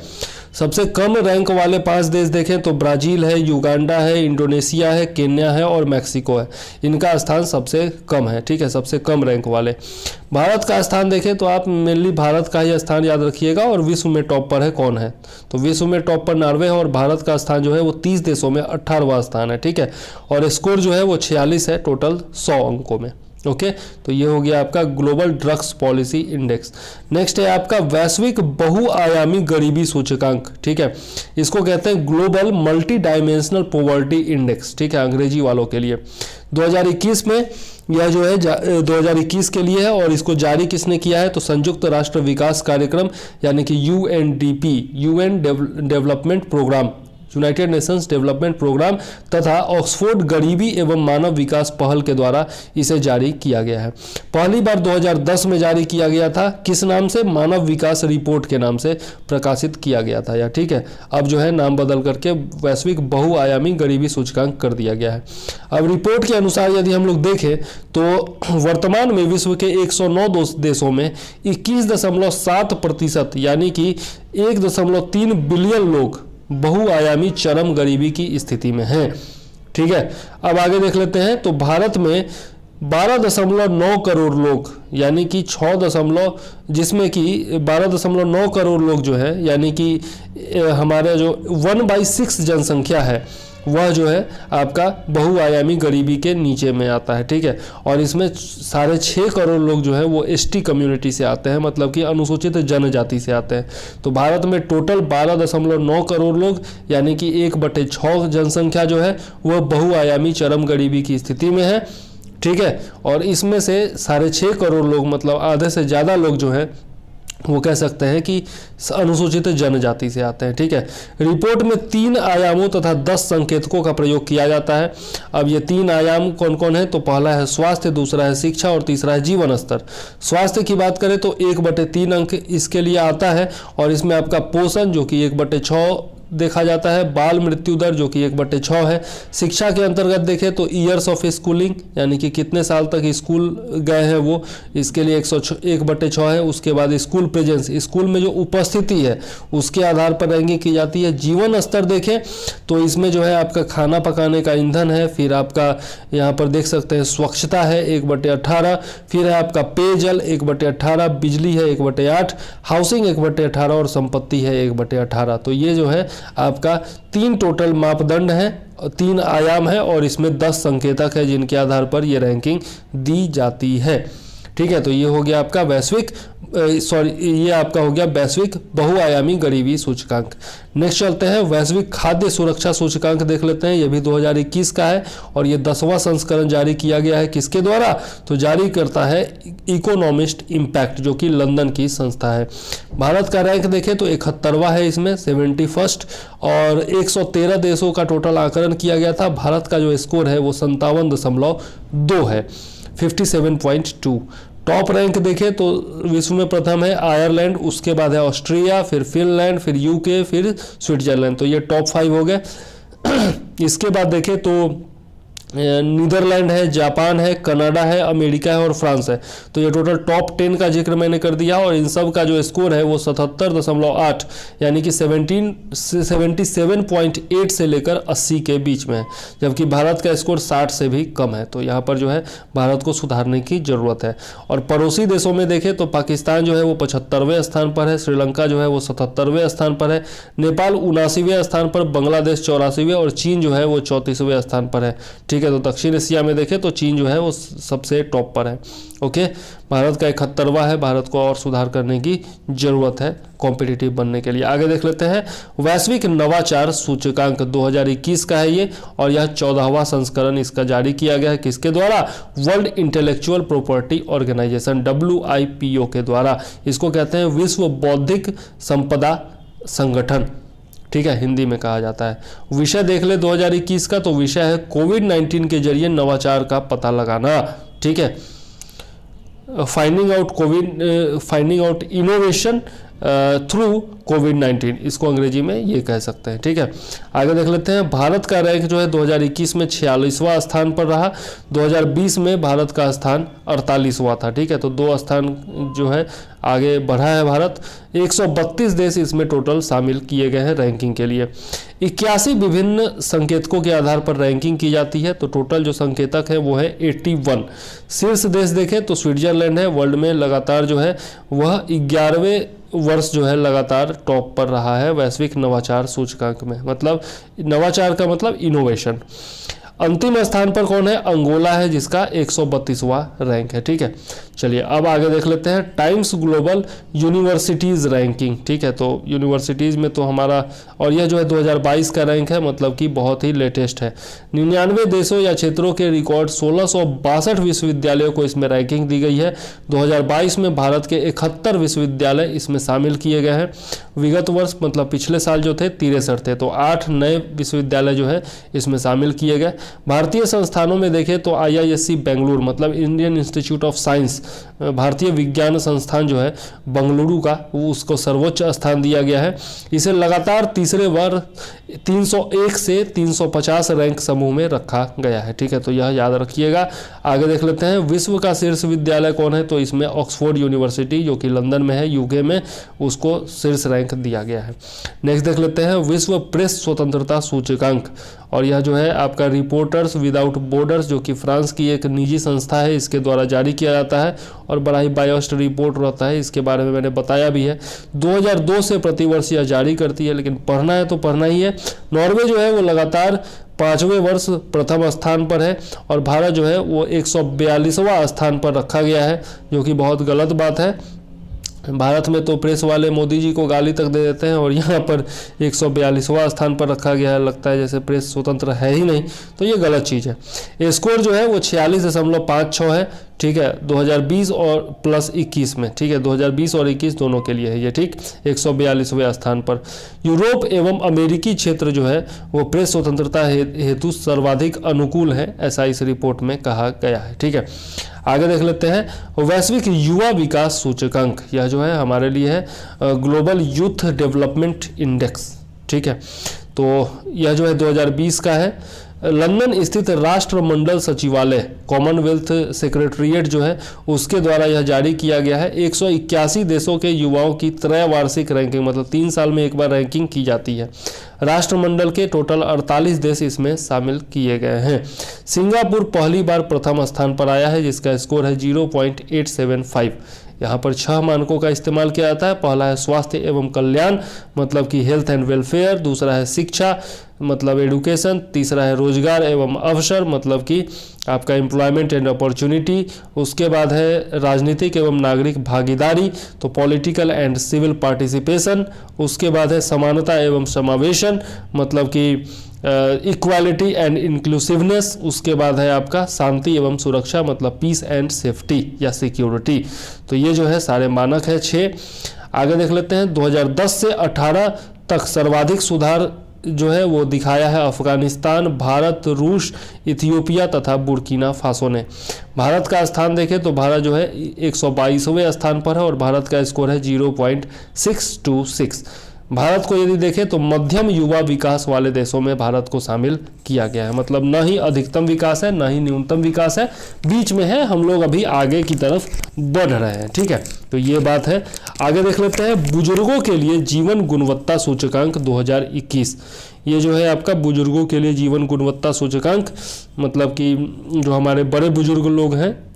Speaker 1: सबसे कम रैंक वाले 5 देश देखें तो ब्राज़ील है, युगांडा है, इंडोनेशिया है, केन्या है और मैक्सिको है। इनका स्थान सबसे कम है। ठीक है, सबसे कम रैंक वाले। भारत का स्थान देखें तो आप मेनली भारत का ही स्थान याद रखिएगा। और विश्व में टॉप पर है कौन है? तो विश्व में टॉप पर नॉर्वे है और भारत का स्थान जो है वो 30 देशों में 18वां स्थान है। ठीक है, और स्कोर जो है वो 46 है टोटल 100 अंकों में। ओके, तो ये हो गया आपका global drugs policy index. Next है आपका वैश्विक बहुआयामी गरीबी सूचकांक। ठीक है, इसको कहते हैं global multi dimensional poverty index. ठीक है, अंग्रेजी वालों के लिए 2021 में यह जो है 2021 के लिए है। और इसको जारी किसने किया है? तो संयुक्त राष्ट्र विकास कार्यक्रम यानी कि UNDP, UN development programme, United Nations development programme तथा ऑक्सफोर्ड गरीबी एवं मानव विकास पहल के द्वारा इसे जारी किया गया है। पहली बार 2010 में जारी किया गया था। किस नाम से? मानव विकास रिपोर्ट के नाम से प्रकाशित किया गया था या ठीक है, अब जो है नाम बदल करके वैश्विक बहुआयामी गरीबी सूचकांक कर दिया गया है। अब रिपोर्ट के अनुसार यदि हम लोग देखें तो वर्तमान में विश्व के 109 देशों में 21.7% यानी कि 1.3 बिलियन लोग बहुआयामी चरम गरीबी की स्थिति में हैं। ठीक है, अब आगे देख लेते हैं। तो भारत में 12.9 करोड़ लोग यानी कि 6 जिसमें कि 12.9 करोड़ लोग जो है यानी कि हमारे जो 1/6 जनसंख्या है वह जो है आपका बहुआयामी गरीबी के नीचे में आता है, ठीक है। और इसमें 6.5 करोड़ लोग जो है वो एसटी कम्युनिटी से आते हैं, मतलब कि अनुसूचित जनजाति से आते हैं। तो भारत में टोटल 12.9 करोड़ लोग यानी कि 1/6 जनसंख्या जो है वह बहुआयामी चरम गरीबी की स्थिति में है, ठीक है। और इसमें से 6.5 करोड़ लोग मतलब आधे से ज़्यादा लोग जो हैं वो कह सकते हैं कि अनुसूचित जनजाति से आते हैं, ठीक है। रिपोर्ट में 3 आयामों तथा 10 संकेतकों का प्रयोग किया जाता है। अब ये 3 आयाम कौन कौन है? तो पहला है स्वास्थ्य, दूसरा है शिक्षा और तीसरा है जीवन स्तर। स्वास्थ्य की बात करें तो 1/3 अंक इसके लिए आता है और इसमें आपका पोषण जो कि 1/6 देखा जाता है, बाल मृत्यु दर जो कि 1/6 है। शिक्षा के अंतर्गत देखें तो ईयर्स ऑफ स्कूलिंग यानी कि कितने साल तक स्कूल गए हैं वो, इसके लिए 1/6 है। उसके बाद स्कूल प्रेजेंस, स्कूल में जो उपस्थिति है उसके आधार पर रैंकिंग की जाती है। जीवन स्तर देखें तो इसमें जो है आपका खाना पकाने का ईंधन है, फिर आपका यहाँ पर देख सकते हैं स्वच्छता है 1/18, फिर है आपका पेयजल 1/18, बिजली है 1/8, हाउसिंग 1/18 और संपत्ति है 1/18। तो ये जो है आपका 3 टोटल मापदंड है, 3 आयाम है और इसमें 10 संकेतक है जिनके आधार पर ये रैंकिंग दी जाती है, ठीक है। तो ये हो गया आपका ये आपका हो गया वैश्विक बहुआयामी गरीबी सूचकांक। नेक्स्ट चलते हैं वैश्विक खाद्य सुरक्षा सूचकांक देख लेते हैं। ये भी 2021 का है और ये 10वां संस्करण जारी किया गया है। किसके द्वारा? तो जारी करता है इकोनॉमिस्ट इम्पैक्ट जो कि लंदन की संस्था है। भारत का रैंक देखें तो 71वां है, इसमें 71st और 113 देशों का टोटल आकलन किया गया था। भारत का जो स्कोर है वो 57.2 है, 57.2। टॉप रैंक देखें तो विश्व में प्रथम है आयरलैंड, उसके बाद है ऑस्ट्रिया, फिर फिनलैंड, फिर यूके, फिर स्विट्जरलैंड। तो ये टॉप 5 हो गए। इसके बाद देखें तो नीदरलैंड है, जापान है, कनाडा है, अमेरिका है और फ्रांस है। तो ये टोटल टॉप 10 का जिक्र मैंने कर दिया और इन सब का जो स्कोर है वो 77.8 यानी कि 77.8 से लेकर 80 के बीच में है, जबकि भारत का स्कोर 60 से भी कम है। तो यहाँ पर जो है भारत को सुधारने की ज़रूरत है। और पड़ोसी देशों में देखें तो पाकिस्तान जो है वो 75वें स्थान पर है, श्रीलंका जो है वो 77वें स्थान पर है, नेपाल 79वें स्थान पर, बांग्लादेश 84वें और चीन जो है वो 34वें स्थान पर है, ठीक है। तो दक्षिण एशिया में देखें तो चीन जो है वो सबसे टॉप पर है, ओके। भारत का 71वां है, भारत को और सुधार करने की जरूरत है कॉम्पिटिटिव बनने के लिए। आगे देख लेते हैं वैश्विक नवाचार सूचकांक 2021 का है ये और यह 14वां संस्करण इसका जारी किया गया है। किसके द्वारा? World intellectual property organization WIPO के द्वारा। इसको कहते हैं विश्व बौद्धिक संपदा संगठन, ठीक है, हिंदी में कहा जाता है। विषय देख ले 2021 का, तो विषय है कोविड-19 के जरिए नवाचार का पता लगाना, ठीक है। फाइंडिंग आउट इनोवेशन थ्रू कोविड-19, इसको अंग्रेजी में ये कह सकते हैं, ठीक है। आगे देख लेते हैं भारत का रैंक जो है 2021 में 46वां स्थान पर रहा। 2020 में भारत का स्थान 48वां था, ठीक है। तो 2 स्थान जो है आगे बढ़ा है भारत। 132 देश इसमें टोटल शामिल किए गए हैं रैंकिंग के लिए। 81 विभिन्न संकेतकों के आधार पर रैंकिंग की जाती है। तो टोटल जो संकेतक है वो है 81। शीर्ष देश देखें तो स्विट्जरलैंड है, वर्ल्ड में लगातार जो है वह 11वें वर्ष जो है लगातार टॉप पर रहा है वैश्विक नवाचार सूचकांक में। मतलब नवाचार का मतलब इनोवेशन। अंतिम स्थान पर कौन है? अंगोला है जिसका 132वां रैंक है, ठीक है। चलिए अब आगे देख लेते हैं टाइम्स ग्लोबल यूनिवर्सिटीज़ रैंकिंग, ठीक है। तो यूनिवर्सिटीज़ में तो हमारा, और यह जो है 2022 का रैंक है, मतलब कि बहुत ही लेटेस्ट है। 99 देशों या क्षेत्रों के रिकॉर्ड 1662 विश्वविद्यालयों को इसमें रैंकिंग दी गई है। 2022 में भारत के 71 विश्वविद्यालय इसमें शामिल किए गए हैं। विगत वर्ष मतलब पिछले साल जो थे 63 थे, तो 8 नए विश्वविद्यालय जो है इसमें शामिल किए गए। भारतीय संस्थानों में देखें तो IISc बेंगलुरु मतलब इंडियन इंस्टीट्यूट ऑफ साइंस, भारतीय विज्ञान संस्थान जो है बेंगलुरु का, वो उसको सर्वोच्च स्थान दिया गया है। इसे लगातार तीसरे बार 301 से 350 रैंक समूह में रखा गया है, ठीक है। तो यह याद रखिएगा। आगे देख लेते हैं विश्व का शीर्ष विद्यालय कौन है? तो इसमें ऑक्सफोर्ड यूनिवर्सिटी जो कि लंदन में है, UK में, उसको शीर्ष रैंक दिया गया है। नेक्स्ट देख लेते हैं विश्व प्रेस स्वतंत्रता सूचकांक, और यह जो है आपका रिपोर्टर्स विदाउट बॉर्डर्स जो कि फ्रांस की एक निजी संस्था है, इसके द्वारा जारी किया जाता है और बड़ा ही बायस्ड रिपोर्ट रहता है। इसके बारे में मैंने बताया भी है। 2002 से प्रतिवर्ष यह जारी करती है, लेकिन पढ़ना है तो पढ़ना ही है। नॉर्वे जो है वो लगातार 5वें वर्ष प्रथम स्थान पर है और भारत जो है वो 142वां स्थान पर रखा गया है, जो कि बहुत गलत बात है। भारत में तो प्रेस वाले मोदी जी को गाली तक दे देते हैं और यहाँ पर 142वां स्थान पर रखा गया है, लगता है जैसे प्रेस स्वतंत्र है ही नहीं, तो ये गलत चीज़ है। स्कोर जो है वो 46.56 है, ठीक है, 2020 और प्लस 21 में, ठीक है, 2020 और 21 दोनों के लिए है ये, ठीक, 142वें स्थान पर। यूरोप एवं अमेरिकी क्षेत्र जो है वो प्रेस स्वतंत्रता हेतु सर्वाधिक अनुकूल है, ऐसा इस रिपोर्ट में कहा गया है, ठीक है। आगे देख लेते हैं वैश्विक युवा विकास सूचकांक, यह जो है हमारे लिए है ग्लोबल यूथ डेवलपमेंट इंडेक्स, ठीक है। तो यह जो है 2020 का है। लंदन स्थित राष्ट्रमंडल सचिवालय कॉमनवेल्थ सेक्रेटरीट जो है उसके द्वारा यह जारी किया गया है। 181 देशों के युवाओं की त्रैवार्षिक रैंकिंग, मतलब 3 साल में एक बार रैंकिंग की जाती है। राष्ट्रमंडल के टोटल 48 देश इसमें शामिल किए गए हैं। सिंगापुर पहली बार प्रथम स्थान पर आया है, जिसका स्कोर है 0.875। यहाँ पर 6 मानकों का इस्तेमाल किया जाता है। पहला है स्वास्थ्य एवं कल्याण, मतलब कि हेल्थ एंड वेलफेयर। दूसरा है शिक्षा, मतलब एडुकेशन। तीसरा है रोजगार एवं अवसर, मतलब कि आपका एम्प्लॉयमेंट एंड अपॉर्चुनिटी। उसके बाद है राजनीतिक एवं नागरिक भागीदारी, तो पॉलिटिकल एंड सिविल पार्टिसिपेशन। उसके बाद है समानता एवं समावेशन, मतलब कि इक्वालिटी एंड इंक्लूसिवनेस। उसके बाद है आपका शांति एवं सुरक्षा, मतलब पीस एंड सेफ्टी या सिक्योरिटी। तो ये जो है सारे मानक है 6। आगे देख लेते हैं 2010 से 18 तक सर्वाधिक सुधार जो है वो दिखाया है अफगानिस्तान, भारत, रूस, इथियोपिया तथा बुर्किना फासो ने। भारत का स्थान देखें तो भारत जो है 122वें स्थान पर है और भारत का स्कोर है 0.626। भारत को यदि देखें तो मध्यम युवा विकास वाले देशों में भारत को शामिल किया गया है, मतलब न ही अधिकतम विकास है न ही न्यूनतम विकास है, बीच में है। हम लोग अभी आगे की तरफ बढ़ रहे हैं, ठीक है। तो ये बात है। आगे देख लेते हैं बुजुर्गों के लिए जीवन गुणवत्ता सूचकांक 2021। ये जो है आपका बुजुर्गों के लिए जीवन गुणवत्ता सूचकांक, मतलब कि जो हमारे बड़े बुजुर्ग लोग हैं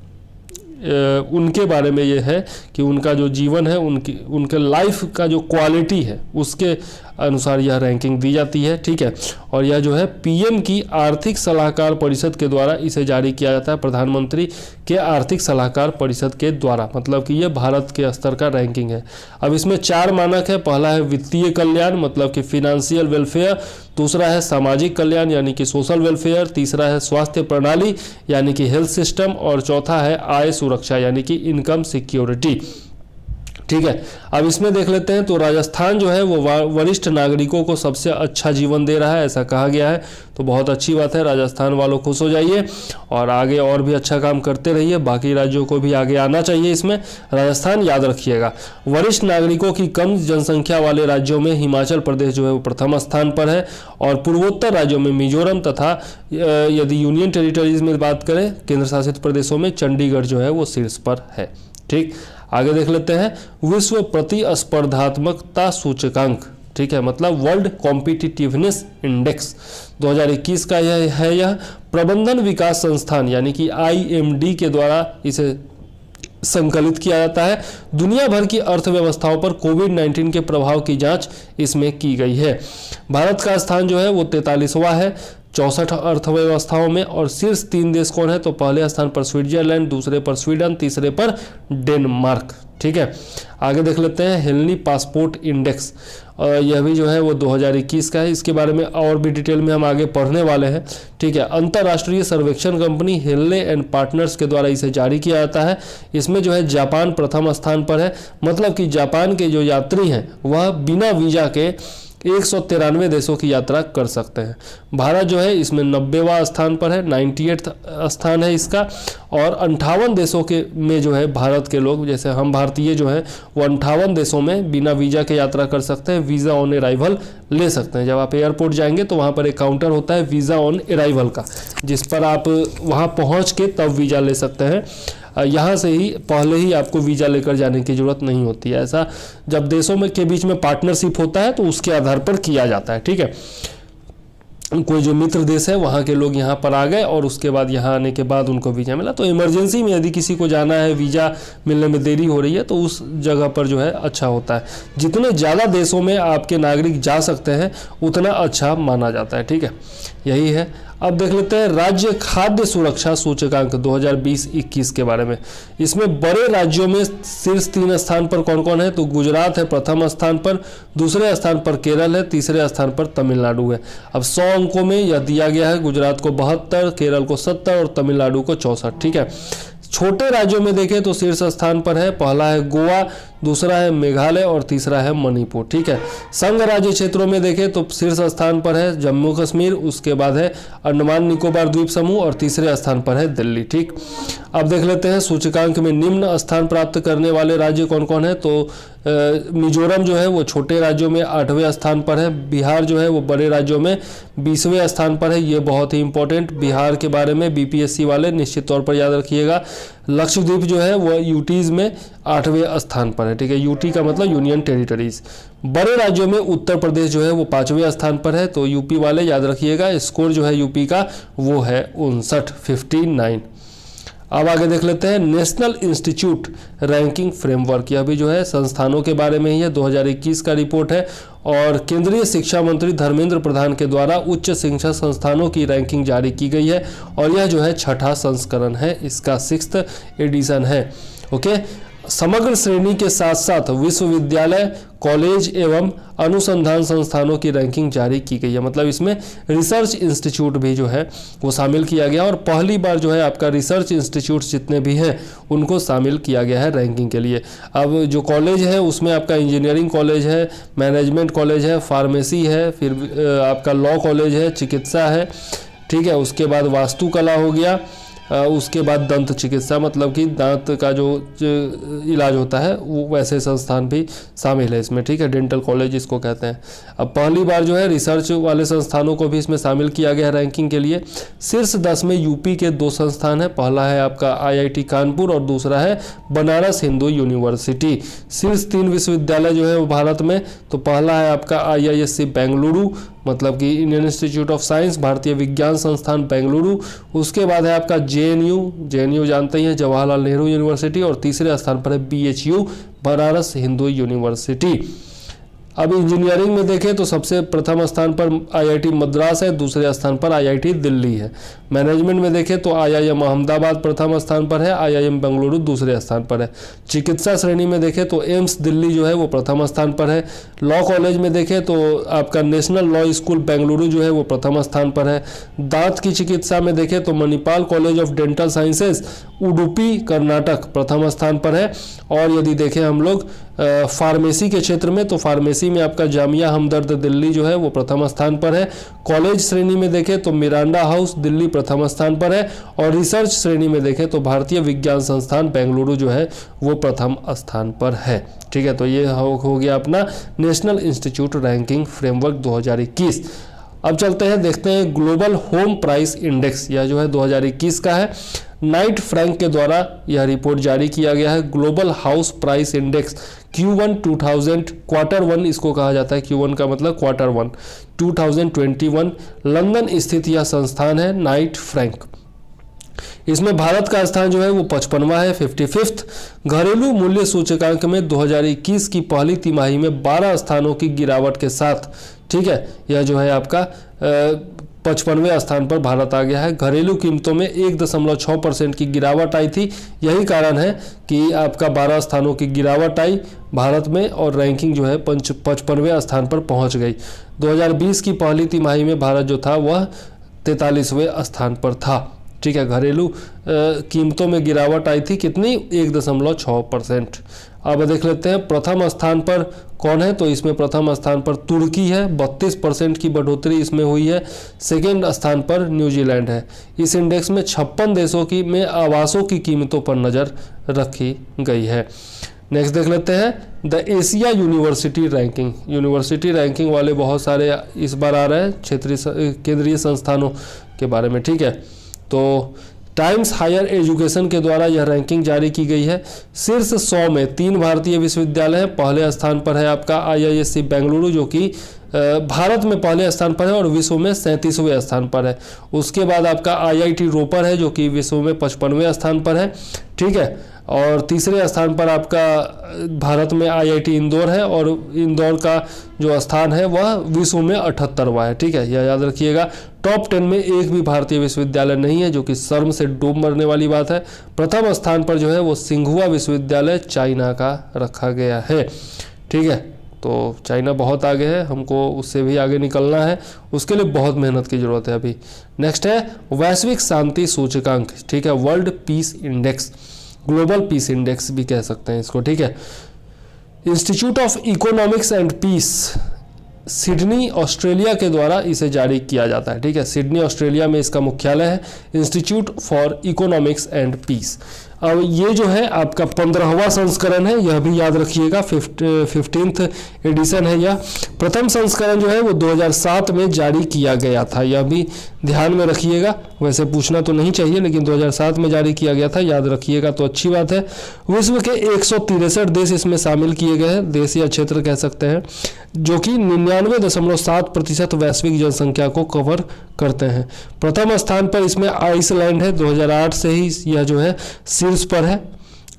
Speaker 1: उनके बारे में ये है कि उनका जो जीवन है, उनके लाइफ का जो क्वालिटी है उसके अनुसार यह रैंकिंग दी जाती है, ठीक है। और यह जो है पीएम की आर्थिक सलाहकार परिषद के द्वारा इसे जारी किया जाता है, प्रधानमंत्री के आर्थिक सलाहकार परिषद के द्वारा, मतलब कि यह भारत के स्तर का रैंकिंग है। अब इसमें 4 मानक है। पहला है वित्तीय कल्याण, मतलब कि फिनेंशियल वेलफेयर। दूसरा है सामाजिक कल्याण यानी कि सोशल वेलफेयर। तीसरा है स्वास्थ्य प्रणाली यानी कि हेल्थ सिस्टम। और चौथा है आय सुरक्षा यानी कि इनकम सिक्योरिटी, ठीक है। अब इसमें देख लेते हैं तो राजस्थान जो है वो वरिष्ठ नागरिकों को सबसे अच्छा जीवन दे रहा है, ऐसा कहा गया है। तो बहुत अच्छी बात है, राजस्थान वालों खुश हो जाइए और आगे और भी अच्छा काम करते रहिए। बाकी राज्यों को भी आगे आना चाहिए इसमें। राजस्थान याद रखिएगा। वरिष्ठ नागरिकों की कम जनसंख्या वाले राज्यों में हिमाचल प्रदेश जो है वो प्रथम स्थान पर है और पूर्वोत्तर राज्यों में मिजोरम तथा यदि यूनियन टेरिटरीज में बात करें केंद्र शासित प्रदेशों में चंडीगढ़ जो है वो शीर्ष पर है, ठीक। आगे देख लेते हैं विश्व प्रतिस्पर्धात्मकता सूचकांक, ठीक है, मतलब वर्ल्ड कॉम्पिटिटिवनेस इंडेक्स 2021 का यह है। यह प्रबंधन विकास संस्थान यानी कि IMD के द्वारा इसे संकलित किया जाता है। दुनिया भर की अर्थव्यवस्थाओं पर कोविड-19 के प्रभाव की जांच इसमें की गई है। भारत का स्थान जो है वो 43वां है 64 अर्थव्यवस्थाओं में। और शीर्ष 3 देश कौन है, तो पहले स्थान पर स्विट्जरलैंड, दूसरे पर स्वीडन, तीसरे पर डेनमार्क, ठीक है। आगे देख लेते हैं हेनली पासपोर्ट इंडेक्स, यह भी जो है वो 2021 का है। इसके बारे में और भी डिटेल में हम आगे पढ़ने वाले हैं, ठीक है। अंतर्राष्ट्रीय सर्वेक्षण कंपनी हेनले एंड पार्टनर्स के द्वारा इसे जारी किया जाता है। इसमें जो है जापान प्रथम स्थान पर है, मतलब कि जापान के जो यात्री हैं वह बिना वीज़ा के 193 देशों की यात्रा कर सकते हैं। भारत जो है इसमें 90वां स्थान पर है, 98वां स्थान है इसका। और 58 देशों के में जो है भारत के लोग, जैसे हम भारतीय जो है वो 58 देशों में बिना वीज़ा के यात्रा कर सकते हैं, वीज़ा ऑन अराइवल ले सकते हैं। जब आप एयरपोर्ट जाएंगे तो वहाँ पर एक काउंटर होता है वीज़ा ऑन अराइवल का, जिस पर आप वहाँ पहुँच के तब वीज़ा ले सकते हैं। यहाँ से ही पहले ही आपको वीज़ा लेकर जाने की ज़रूरत नहीं होती है। ऐसा जब देशों में के बीच में पार्टनरशिप होता है तो उसके आधार पर किया जाता है, ठीक है। कोई जो मित्र देश है वहाँ के लोग यहाँ पर आ गए और उसके बाद यहाँ आने के बाद उनको वीज़ा मिला। तो इमरजेंसी में यदि किसी को जाना है, वीज़ा मिलने में देरी हो रही है, तो उस जगह पर जो है अच्छा होता है। जितने ज़्यादा देशों में आपके नागरिक जा सकते हैं उतना अच्छा माना जाता है। ठीक है, यही है। अब देख लेते हैं राज्य खाद्य सुरक्षा सूचकांक 2020-21 के बारे में। इसमें बड़े राज्यों में शीर्ष 3 स्थान पर कौन कौन है? तो गुजरात है प्रथम स्थान पर, दूसरे स्थान पर केरल है, तीसरे स्थान पर तमिलनाडु है। अब 100 अंकों में यह दिया गया है, गुजरात को 72, केरल को 70 और तमिलनाडु को 64। ठीक है, छोटे राज्यों में देखें तो शीर्ष स्थान पर है, पहला है गोवा, दूसरा है मेघालय और तीसरा है मणिपुर। ठीक है, संघ राज्य क्षेत्रों में देखें तो शीर्ष स्थान पर है जम्मू कश्मीर, उसके बाद है अंडमान निकोबार द्वीप समूह और तीसरे स्थान पर है दिल्ली। ठीक, अब देख लेते हैं सूचकांक में निम्न स्थान प्राप्त करने वाले राज्य कौन कौन है। तो मिजोरम जो है वो छोटे राज्यों में 8वें स्थान पर है, बिहार जो है वो बड़े राज्यों में 20वें स्थान पर है। ये बहुत ही इंपॉर्टेंट, बिहार के बारे में बीपीएससी वाले निश्चित तौर पर याद रखिएगा। लक्षद्वीप जो है वो यूटीज में 8वें स्थान पर है। ठीक है, यूटी का मतलब यूनियन टेरिटरीज। बड़े राज्यों में उत्तर प्रदेश जो है वो 5वें स्थान पर है। तो यूपी वाले याद रखिएगा, स्कोर जो है यूपी का वो है 59। अब आगे देख लेते हैं नेशनल इंस्टीट्यूट रैंकिंग फ्रेमवर्क। यह भी जो है संस्थानों के बारे में ही है, 2021 का रिपोर्ट है और केंद्रीय शिक्षा मंत्री धर्मेंद्र प्रधान के द्वारा उच्च शिक्षा संस्थानों की रैंकिंग जारी की गई है और यह जो है 6ठा संस्करण है, इसका 6th एडिशन है। ओके, समग्र श्रेणी के साथ साथ विश्वविद्यालय, कॉलेज एवं अनुसंधान संस्थानों की रैंकिंग जारी की गई है। मतलब इसमें रिसर्च इंस्टीट्यूट भी जो है वो शामिल किया गया और पहली बार जो है आपका रिसर्च इंस्टीट्यूट जितने भी हैं उनको शामिल किया गया है रैंकिंग के लिए। अब जो कॉलेज है उसमें आपका इंजीनियरिंग कॉलेज है, मैनेजमेंट कॉलेज है, फार्मेसी है, फिर आपका लॉ कॉलेज है, चिकित्सा है। ठीक है, उसके बाद वास्तुकला हो गया, उसके बाद दंत चिकित्सा मतलब कि दांत का जो इलाज होता है वो वैसे संस्थान भी शामिल है इसमें। ठीक है, डेंटल कॉलेज इसको कहते हैं। अब पहली बार जो है रिसर्च वाले संस्थानों को भी इसमें शामिल किया गया है रैंकिंग के लिए। शीर्ष 10 में यूपी के 2 संस्थान है, पहला है आपका IIT कानपुर और दूसरा है बनारस हिंदू यूनिवर्सिटी। शीर्ष 3 विश्वविद्यालय जो है वो भारत में, तो पहला है आपका IISc बेंगलुरु मतलब कि इंडियन इंस्टीट्यूट ऑफ साइंस, भारतीय विज्ञान संस्थान बेंगलुरु। उसके बाद है आपका JNU जानते ही हैं, जवाहरलाल नेहरू यूनिवर्सिटी और तीसरे स्थान पर है BHU बनारस हिंदू यूनिवर्सिटी। अब इंजीनियरिंग में देखें तो सबसे प्रथम स्थान पर IIT मद्रास है, दूसरे स्थान पर IIT दिल्ली है। मैनेजमेंट में देखें तो IIM अहमदाबाद प्रथम स्थान पर है, IIM बेंगलुरु दूसरे स्थान पर है। चिकित्सा श्रेणी में देखें तो एम्स दिल्ली जो है वो प्रथम स्थान पर है। लॉ कॉलेज में देखें तो आपका नेशनल लॉ स्कूल बेंगलुरु जो है वो प्रथम स्थान पर है। दांत की चिकित्सा में देखें तो Manipal college of dental sciences Udupi Karnataka प्रथम स्थान पर है। और यदि देखें हम लोग फार्मेसी के क्षेत्र में तो फार्मेसी में आपका जामिया हमदर्द दिल्ली जो है वो प्रथम स्थान पर है। कॉलेज श्रेणी में देखें तो मिरांडा हाउस दिल्ली प्रथम स्थान पर है और रिसर्च श्रेणी में देखें तो भारतीय विज्ञान संस्थान बेंगलुरु जो है वो प्रथम स्थान पर है। ठीक है, तो ये हो गया अपना नेशनल इंस्टीट्यूट रैंकिंग फ्रेमवर्क 2021। अब चलते हैं देखते हैं ग्लोबल होम प्राइस इंडेक्स, यह जो है 2021 का है। नाइट फ्रैंक के द्वारा यह रिपोर्ट जारी किया गया है। Global house price index Q1 2000 Q1 इसको कहा जाता है, Q1 का मतलब Q1 2021 लंदन स्थित यह संस्थान है नाइट फ्रैंक। इसमें भारत का स्थान जो है वो 55वां है, 55th। घरेलू मूल्य सूचकांक में 2021 की पहली तिमाही में 12 स्थानों की गिरावट के साथ, ठीक है, यह जो है आपका 55वें स्थान पर भारत आ गया है। घरेलू कीमतों में 1.6% की गिरावट आई थी, यही कारण है कि आपका 12 स्थानों की गिरावट आई भारत में और रैंकिंग जो है 55वें स्थान पर पहुंच गई। 2020 की पहली तिमाही में भारत जो था वह 43वें स्थान पर था। ठीक है, घरेलू कीमतों में गिरावट आई थी कितनी, 1.6%। अब देख लेते हैं प्रथम स्थान पर कौन है, तो इसमें प्रथम स्थान पर तुर्की है, 32% की बढ़ोतरी इसमें हुई है। सेकेंड स्थान पर न्यूजीलैंड है। इस इंडेक्स में 56 देशों की में आवासों की कीमतों पर नज़र रखी गई है। नेक्स्ट देख लेते हैं the Asia university ranking. University ranking वाले बहुत सारे इस बार आ रहे हैं क्षेत्रीय केंद्रीय संस्थानों के बारे में। ठीक है, तो टाइम्स हायर एजुकेशन के द्वारा यह रैंकिंग जारी की गई है। शीर्ष 100 में 3 भारतीय विश्वविद्यालय हैं। पहले स्थान पर है आपका IISc बेंगलुरु, जो कि भारत में पहले स्थान पर है और विश्व में 37वें स्थान पर है। उसके बाद आपका IIT रोपर है, जो कि विश्व में 55वें स्थान पर है, ठीक है। और तीसरे स्थान पर आपका भारत में IIT इंदौर है और इंदौर का जो स्थान है वह विश्व में 78वां है, ठीक है, यह याद रखिएगा। टॉप 10 में एक भी भारतीय विश्वविद्यालय नहीं है, जो कि शर्म से डूब मरने वाली बात है। प्रथम स्थान पर जो है वो सिंघुआ विश्वविद्यालय चाइना का रखा गया है, ठीक है। तो चाइना बहुत आगे है, हमको उससे भी आगे निकलना है, उसके लिए बहुत मेहनत की ज़रूरत है अभी। नेक्स्ट है वैश्विक शांति सूचकांक, ठीक है, world peace index, global peace index भी कह सकते हैं इसको, ठीक है। Institute of economics and peace Sydney Australia के द्वारा इसे जारी किया जाता है, ठीक है। सिडनी ऑस्ट्रेलिया में इसका मुख्यालय है, institute for economics and peace. अब ये जो है आपका 15वां संस्करण है, यह भी याद रखिएगा, 15th एडिशन है यह। प्रथम संस्करण जो है वो 2007 में जारी किया गया था, यह भी ध्यान में रखिएगा। वैसे पूछना तो नहीं चाहिए, लेकिन 2007 में जारी किया गया था, याद रखिएगा तो अच्छी बात है। विश्व के 163 देश इसमें शामिल किए गए हैं, देश या क्षेत्र कह सकते हैं, जो कि 99.7% वैश्विक जनसंख्या को कवर करते हैं। प्रथम स्थान पर इसमें आइसलैंड है, 2008 से ही यह जो है शीर्ष पर है।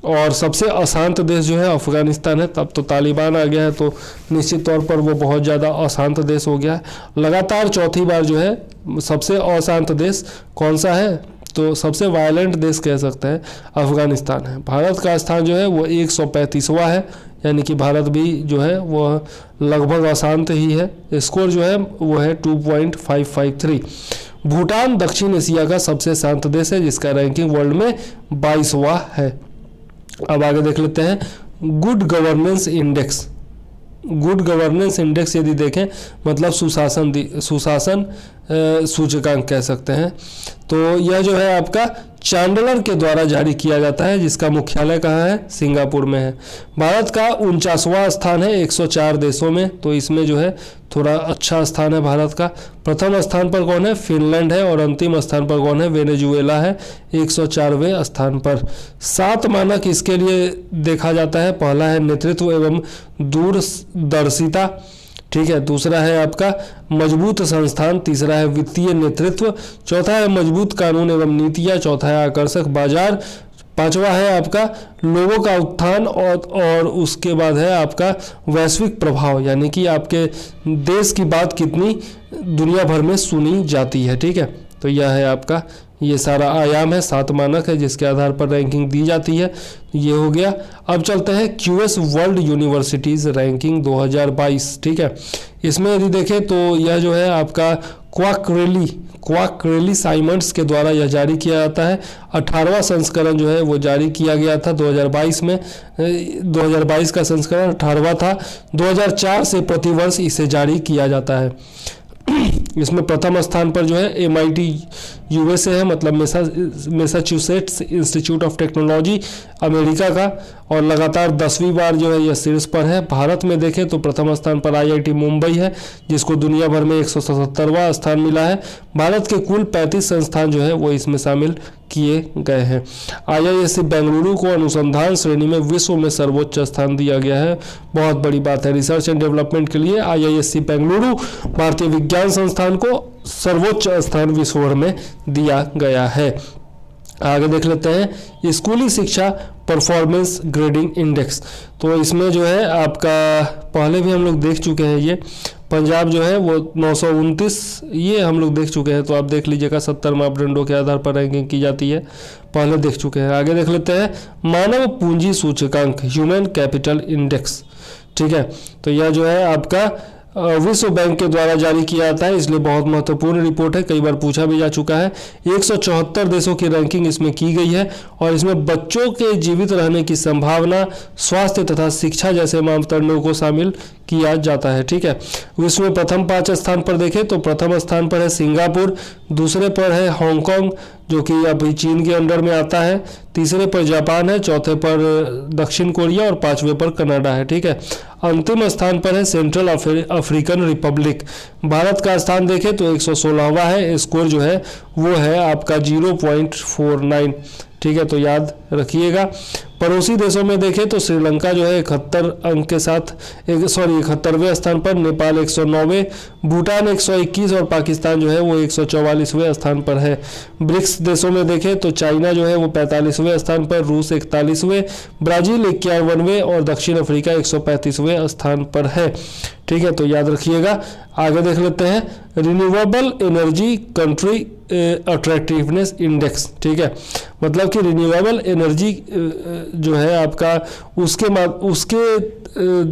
Speaker 1: और सबसे अशांत देश जो है अफगानिस्तान है, तब तो तालिबान आ गया है तो निश्चित तौर पर वो बहुत ज़्यादा अशांत देश हो गया है। लगातार चौथी बार जो है सबसे अशांत देश कौन सा है, तो सबसे वायलेंट देश कह सकते हैं अफगानिस्तान है। भारत का स्थान जो है वो 135वां है, यानी कि भारत भी जो है वह लगभग अशांत ही है। स्कोर जो है वो है 2.553। भूटान दक्षिण एशिया का सबसे शांत देश है, जिसका रैंकिंग वर्ल्ड में 22वां है। अब आगे देख लेते हैं good governance index. Good governance index यदि देखें मतलब सुशासन सूचकांक कह सकते हैं, तो यह जो है आपका चैंडलर के द्वारा जारी किया जाता है, जिसका मुख्यालय कहाँ है, सिंगापुर में है। भारत का 49वां स्थान है 104 देशों में, तो इसमें जो है थोड़ा अच्छा स्थान है भारत का। प्रथम स्थान पर कौन है, फिनलैंड है, और अंतिम स्थान पर कौन है, वेनेजुएला है 104वें स्थान पर। 7 मानक इसके लिए देखा जाता है। पहला है नेतृत्व एवं दूरदर्शिता, ठीक है। दूसरा है आपका मजबूत संस्थान, तीसरा है वित्तीय नेतृत्व, चौथा है मजबूत कानून एवं नीतियाँ, चौथा है आकर्षक बाजार, पांचवा है आपका लोगों का उत्थान, और उसके बाद है आपका वैश्विक प्रभाव, यानी कि आपके देश की बात कितनी दुनिया भर में सुनी जाती है, ठीक है। तो यह है आपका ये सारा आयाम है, 7 मानक है जिसके आधार पर रैंकिंग दी जाती है। ये हो गया। अब चलते हैं QS वर्ल्ड यूनिवर्सिटीज़ रैंकिंग 2022, ठीक है। इसमें यदि देखें तो यह जो है आपका क्वाकरेली साइमंड्स के द्वारा यह जारी किया जाता है। 18वां संस्करण जो है वो जारी किया गया था 2022 में। 2022 का संस्करण 18वां था। 2004 से प्रतिवर्ष इसे जारी किया जाता है। इसमें प्रथम स्थान पर जो है MIT USA है, मतलब Massachusetts institute of technology America का, और लगातार 10वीं बार जो है यह शीर्ष पर है। भारत में देखें तो प्रथम स्थान पर IIT मुंबई है, जिसको दुनिया भर में 177वां स्थान मिला है। भारत के कुल 35 संस्थान जो है वो इसमें शामिल किए गए हैं। IISc बेंगलुरु को अनुसंधान श्रेणी में विश्व में सर्वोच्च स्थान दिया गया है, बहुत बड़ी बात है। रिसर्च एंड डेवलपमेंट के लिए IISc बेंगलुरु भारतीय विज्ञान संस्थान को सर्वोच्च स्थान विश्व भर में दिया गया है। आगे देख लेते हैं स्कूली शिक्षा परफॉर्मेंस ग्रेडिंग इंडेक्स। तो इसमें जो है आपका पहले भी हम लोग देख चुके हैं, ये पंजाब जो है वो 929 ये हम लोग देख चुके हैं, तो आप देख लीजिएगा 70 मापदंडों के आधार पर रैंकिंग की जाती है, पहले देख चुके हैं। आगे देख लेते हैं मानव पूंजी सूचकांक ह्यूमन कैपिटल इंडेक्स, ठीक है। तो यह जो है आपका विश्व बैंक के द्वारा जारी किया जाता है, इसलिए बहुत महत्वपूर्ण रिपोर्ट है, कई बार पूछा भी जा चुका है। 174 देशों की रैंकिंग इसमें की गई है, और इसमें बच्चों के जीवित रहने की संभावना, स्वास्थ्य तथा शिक्षा जैसे मापदंडों को शामिल किया जाता है, ठीक है। विश्व में प्रथम 5 स्थान पर देखें तो प्रथम स्थान पर है सिंगापुर, दूसरे पर है हांगकांग जो कि अभी चीन के अंडर में आता है, तीसरे पर जापान है, चौथे पर दक्षिण कोरिया और 5वें पर कनाडा है, ठीक है। अंतिम स्थान पर है सेंट्रल अफ्रीकन रिपब्लिक। भारत का स्थान देखें तो 116वां है, स्कोर जो है वो है आपका 0.49। ठीक है, तो याद रखिएगा। पड़ोसी देशों में देखें तो श्रीलंका जो है 71 अंक के साथ 71वें स्थान पर, नेपाल 109वें, भूटान 121 और पाकिस्तान जो है वो 144वें स्थान पर है। ब्रिक्स देशों में देखें तो चाइना जो है वो 45वें स्थान पर, रूस 41वें, ब्राज़ील 51वें और दक्षिण अफ्रीका 135वें स्थान पर है। ठीक है, तो याद रखिएगा। आगे देख लेते हैं renewable energy country attractiveness index. ठीक है, मतलब कि रिन्यूएबल एनर्जी जो है आपका उसके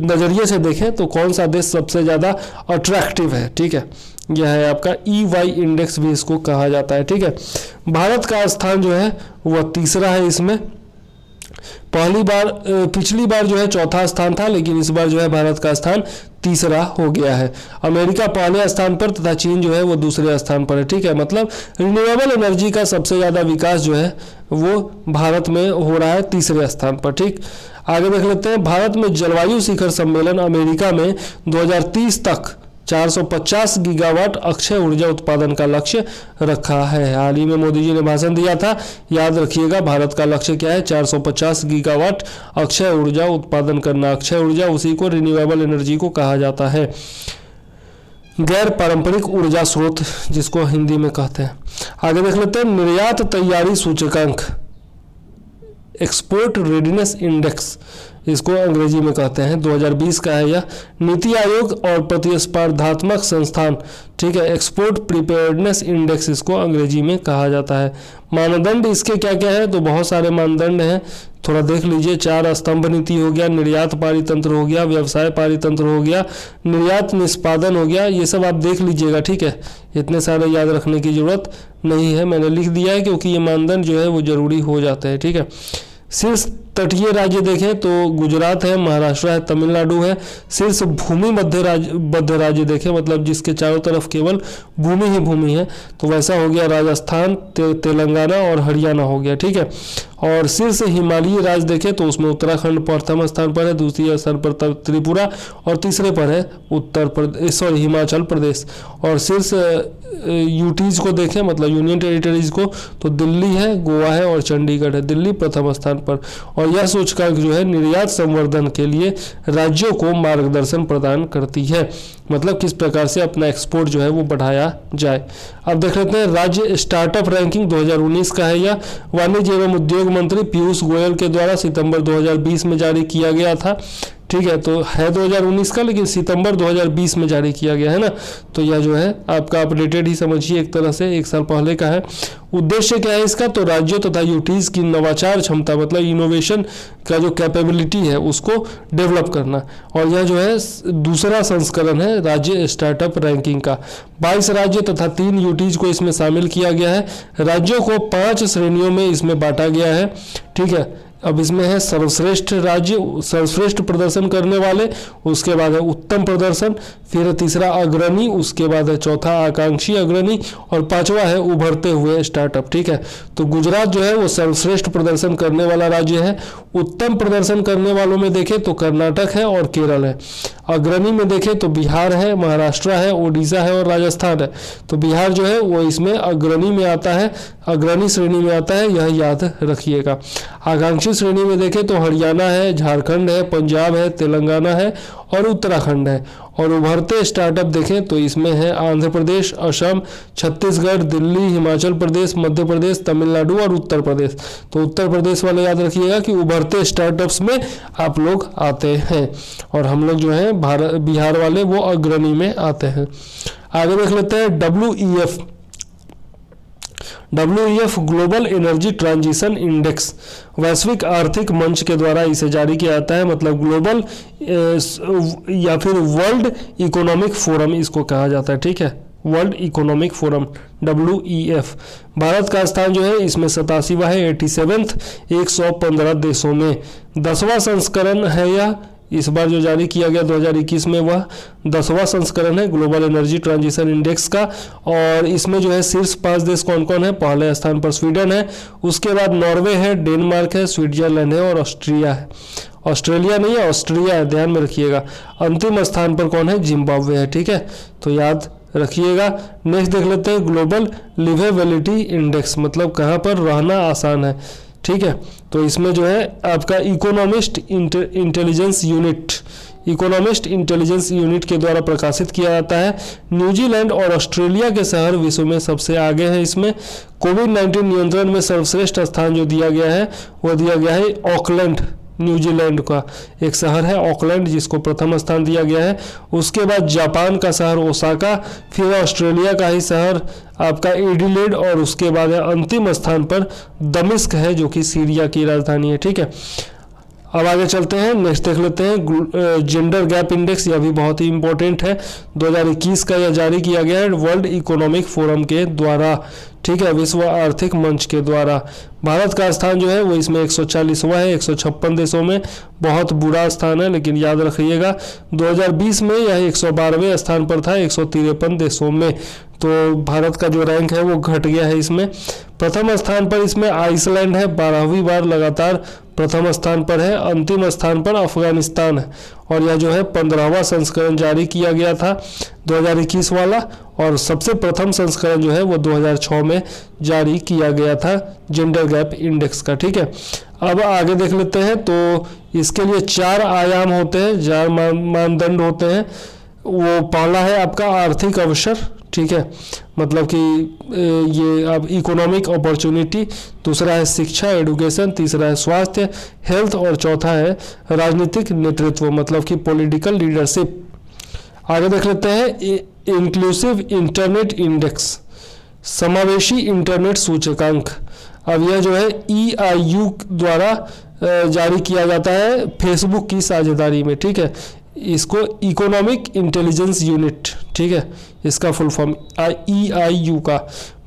Speaker 1: नज़रिए से देखें तो कौन सा देश सबसे ज़्यादा अट्रैक्टिव है। ठीक है, यह है आपका EY इंडेक्स भी इसको कहा जाता है। ठीक है, भारत का स्थान जो है वह तीसरा है इसमें। पिछली बार जो है चौथा स्थान था, लेकिन इस बार जो है भारत का स्थान तीसरा हो गया है। अमेरिका पहले स्थान पर तथा चीन जो है वो दूसरे स्थान पर है। ठीक है, मतलब रिन्यूएबल एनर्जी का सबसे ज़्यादा विकास जो है वो भारत में हो रहा है तीसरे स्थान पर। ठीक, आगे देख लेते हैं। भारत में जलवायु शिखर सम्मेलन अमेरिका में 2030 तक 450 गीगावाट अक्षय ऊर्जा उत्पादन का लक्ष्य रखा है। हाल ही में मोदी जी ने भाषण दिया था, याद रखिएगा। भारत का लक्ष्य क्या है? 450 गीगावाट अक्षय ऊर्जा उत्पादन करना। अक्षय ऊर्जा उसी को रिन्यूएबल एनर्जी को कहा जाता है, गैर पारंपरिक ऊर्जा स्रोत जिसको हिंदी में कहते हैं। आगे देख लेते हैं निर्यात तैयारी सूचकांक, एक्सपोर्ट रेडीनेस इंडेक्स इसको अंग्रेजी में कहते हैं, 2020 का है यह। नीति आयोग और प्रतिस्पर्धात्मक संस्थान, ठीक है, एक्सपोर्ट प्रिपेयर्डनेस इंडेक्स इसको अंग्रेजी में कहा जाता है। मानदंड इसके क्या क्या है? तो बहुत सारे मानदंड हैं, थोड़ा देख लीजिए। 4 स्तंभ नीति हो गया, निर्यात पारितंत्र हो गया, व्यवसाय पारितंत्र हो गया, निर्यात निष्पादन हो गया, ये सब आप देख लीजिएगा। ठीक है, इतने सारे याद रखने की जरूरत नहीं है, मैंने लिख दिया है क्योंकि ये मानदंड जो है वो जरूरी हो जाते हैं। ठीक है, शीर्ष तटीय राज्य देखें तो गुजरात है, महाराष्ट्र है, तमिलनाडु है। शीर्ष भूमि मध्य राज्य देखें, मतलब जिसके चारों तरफ केवल भूमि ही भूमि है, तो वैसा हो गया राजस्थान, तेलंगाना और हरियाणा हो गया। ठीक है, और शीर्ष हिमालयी राज्य देखें तो उसमें उत्तराखंड प्रथम स्थान पर है, दूसरे स्थान पर त्रिपुरा और तीसरे पर है हिमाचल प्रदेश। और शीर्ष यूटीज को देखें, मतलब यूनियन टेरिटरीज को, तो दिल्ली है, गोवा है और चंडीगढ़ है। दिल्ली प्रथम स्थान पर। और यह सूचकांक जो है निर्यात संवर्धन के लिए राज्यों को मार्गदर्शन प्रदान करती है, मतलब किस प्रकार से अपना एक्सपोर्ट जो है वो बढ़ाया जाए। अब देख लेते हैं राज्य स्टार्टअप रैंकिंग 2019 का है। यह वाणिज्य एवं उद्योग मंत्री पीयूष गोयल के द्वारा सितंबर 2020 में जारी किया गया था। ठीक है, तो है 2019 का, लेकिन सितंबर 2020 में जारी किया गया है ना, तो यह जो है आपका अपडेटेड ही समझिए, एक तरह से 1 साल पहले का है। उद्देश्य क्या है इसका? तो राज्यों तथा यूटीज की नवाचार क्षमता, मतलब इनोवेशन का जो कैपेबिलिटी है उसको डेवलप करना। और यह जो है दूसरा संस्करण है राज्य स्टार्टअप रैंकिंग का। 22 राज्य तथा 3 यूटीज को इसमें शामिल किया गया है। राज्यों को 5 श्रेणियों में इसमें बांटा गया है। ठीक है, अब इसमें है सर्वश्रेष्ठ राज्य, सर्वश्रेष्ठ प्रदर्शन करने वाले, उसके बाद है उत्तम प्रदर्शन, फिर तीसरा अग्रणी, उसके बाद है चौथा आकांक्षी अग्रणी और 5वां है उभरते हुए स्टार्टअप। ठीक है, तो गुजरात जो है वो सर्वश्रेष्ठ प्रदर्शन करने वाला राज्य है। उत्तम प्रदर्शन करने वालों में देखें तो कर्नाटक है और केरल है। अग्रणी में देखें तो बिहार है, महाराष्ट्र है, उड़ीसा है और राजस्थान है। तो बिहार जो है वो इसमें अग्रणी में आता है, अग्रणी श्रेणी में आता है, यह याद रखिएगा। आकांक्षी श्रेणी में देखें तो हरियाणा है, झारखंड है, पंजाब है, तेलंगाना है और उत्तराखंड है। और उभरते स्टार्टअप देखें तो इसमें है आंध्र प्रदेश, असम, छत्तीसगढ़, दिल्ली, हिमाचल प्रदेश, मध्य प्रदेश, तमिलनाडु और उत्तर प्रदेश। तो उत्तर प्रदेश वाले याद रखिएगा कि उभरते स्टार्टअप्स में आप लोग आते हैं, और हम लोग जो है बिहार वाले वो अग्रणी में आते हैं। आगे देख लेते हैं WEF global energy transition index, वैश्विक आर्थिक मंच के द्वारा इसे जारी किया जाता है, मतलब ग्लोबल या फिर वर्ल्ड इकोनॉमिक फोरम इसको कहा जाता है। ठीक है, world economic forum WEF। Bharat का स्थान जो है इसमें 87वां है, 87th 115 देशों में। 10वां संस्करण है यह, इस बार जो जारी किया गया 2021 में वह 10वां संस्करण है ग्लोबल एनर्जी ट्रांजिशन इंडेक्स का। और इसमें जो है शीर्ष 5 देश कौन कौन है? पहले स्थान पर स्वीडन है, उसके बाद नॉर्वे है, डेनमार्क है, स्विट्जरलैंड है और ऑस्ट्रिया है। ऑस्ट्रेलिया नहीं है, ऑस्ट्रिया है, ध्यान में रखिएगा। अंतिम स्थान पर कौन है? जिम्बाब्वे है, ठीक है, तो याद रखिएगा। नेक्स्ट देख लेते हैं ग्लोबल लिवेबिलिटी इंडेक्स, मतलब कहाँ पर रहना आसान है, ठीक है। तो इसमें जो है आपका इकोनॉमिस्ट इंटेलिजेंस यूनिट के द्वारा प्रकाशित किया जाता है। न्यूजीलैंड और ऑस्ट्रेलिया के शहर विश्व में सबसे आगे हैं। इसमें कोविड-19 नियंत्रण में सर्वश्रेष्ठ स्थान जो दिया गया है वो दिया गया है ऑकलैंड, न्यूजीलैंड का एक शहर है ऑकलैंड, जिसको प्रथम स्थान दिया गया है। उसके बाद जापान का शहर ओसाका, फिर ऑस्ट्रेलिया का ही शहर आपका एडिलेड, और उसके बाद अंतिम स्थान पर दमिश्क है जो कि सीरिया की राजधानी है, ठीक है। अब आगे चलते हैं, नेक्स्ट देख लेते हैं जेंडर गैप इंडेक्स। यह भी बहुत ही इंपॉर्टेंट है, 2021 का यह जारी किया गया है वर्ल्ड इकोनॉमिक फोरम के द्वारा, ठीक है, विश्व आर्थिक मंच के द्वारा। भारत का स्थान जो है वो इसमें 140वां है 156 देशों में, बहुत बुरा स्थान है, लेकिन याद रखिएगा 2020 में यह 112वें स्थान पर था 153 देशों में, तो भारत का जो रैंक है वो घट गया है इसमें। प्रथम स्थान पर इसमें आइसलैंड है, 12वीं बार लगातार प्रथम स्थान पर है। अंतिम स्थान पर अफगानिस्तान है, और यह जो है 15वां संस्करण जारी किया गया था 2021 वाला, और सबसे प्रथम संस्करण जो है वो 2006 में जारी किया गया था जेंडर गैप इंडेक्स का, ठीक है। अब आगे देख लेते हैं, तो इसके लिए 4 आयाम होते हैं, 4 मानदंड होते हैं। वो पहला है आपका आर्थिक अवसर, ठीक है, मतलब कि ये अब इकोनॉमिक अपॉर्चुनिटी, दूसरा है शिक्षा एडुकेशन, तीसरा है स्वास्थ्य हेल्थ, और चौथा है राजनीतिक नेतृत्व, मतलब कि पॉलिटिकल लीडरशिप। आगे देख लेते हैं इंक्लूसिव इंटरनेट इंडेक्स, समावेशी इंटरनेट सूचकांक। अब यह जो है EIU द्वारा जारी किया जाता है फेसबुक की साझेदारी में, ठीक है। इसको इकोनॉमिक इंटेलिजेंस यूनिट, ठीक है, इसका फुल फॉर्म EIU का।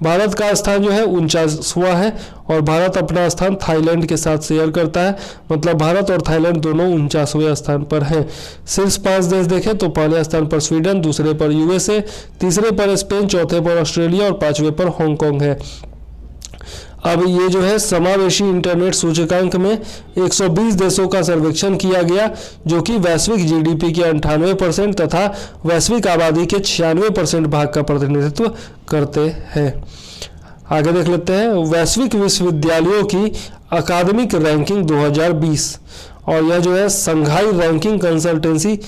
Speaker 1: भारत का स्थान जो है 49वां है, और भारत अपना स्थान थाईलैंड के साथ शेयर करता है, मतलब भारत और थाईलैंड दोनों 49वें स्थान पर हैं। शीर्ष 5 देश देखें तो पहले स्थान पर स्वीडन, दूसरे पर USA, तीसरे पर स्पेन, चौथे पर ऑस्ट्रेलिया और 5वें पर हांगकांग है। अब ये जो है समावेशी इंटरनेट सूचकांक में 120 देशों का सर्वेक्षण किया गया, जो कि वैश्विक GDP के 98% तथा वैश्विक आबादी के 96% भाग का प्रतिनिधित्व करते हैं। आगे देख लेते हैं वैश्विक विश्वविद्यालयों की अकादमिक रैंकिंग 2020, और यह जो है संघाई रैंकिंग कंसल्टेंसी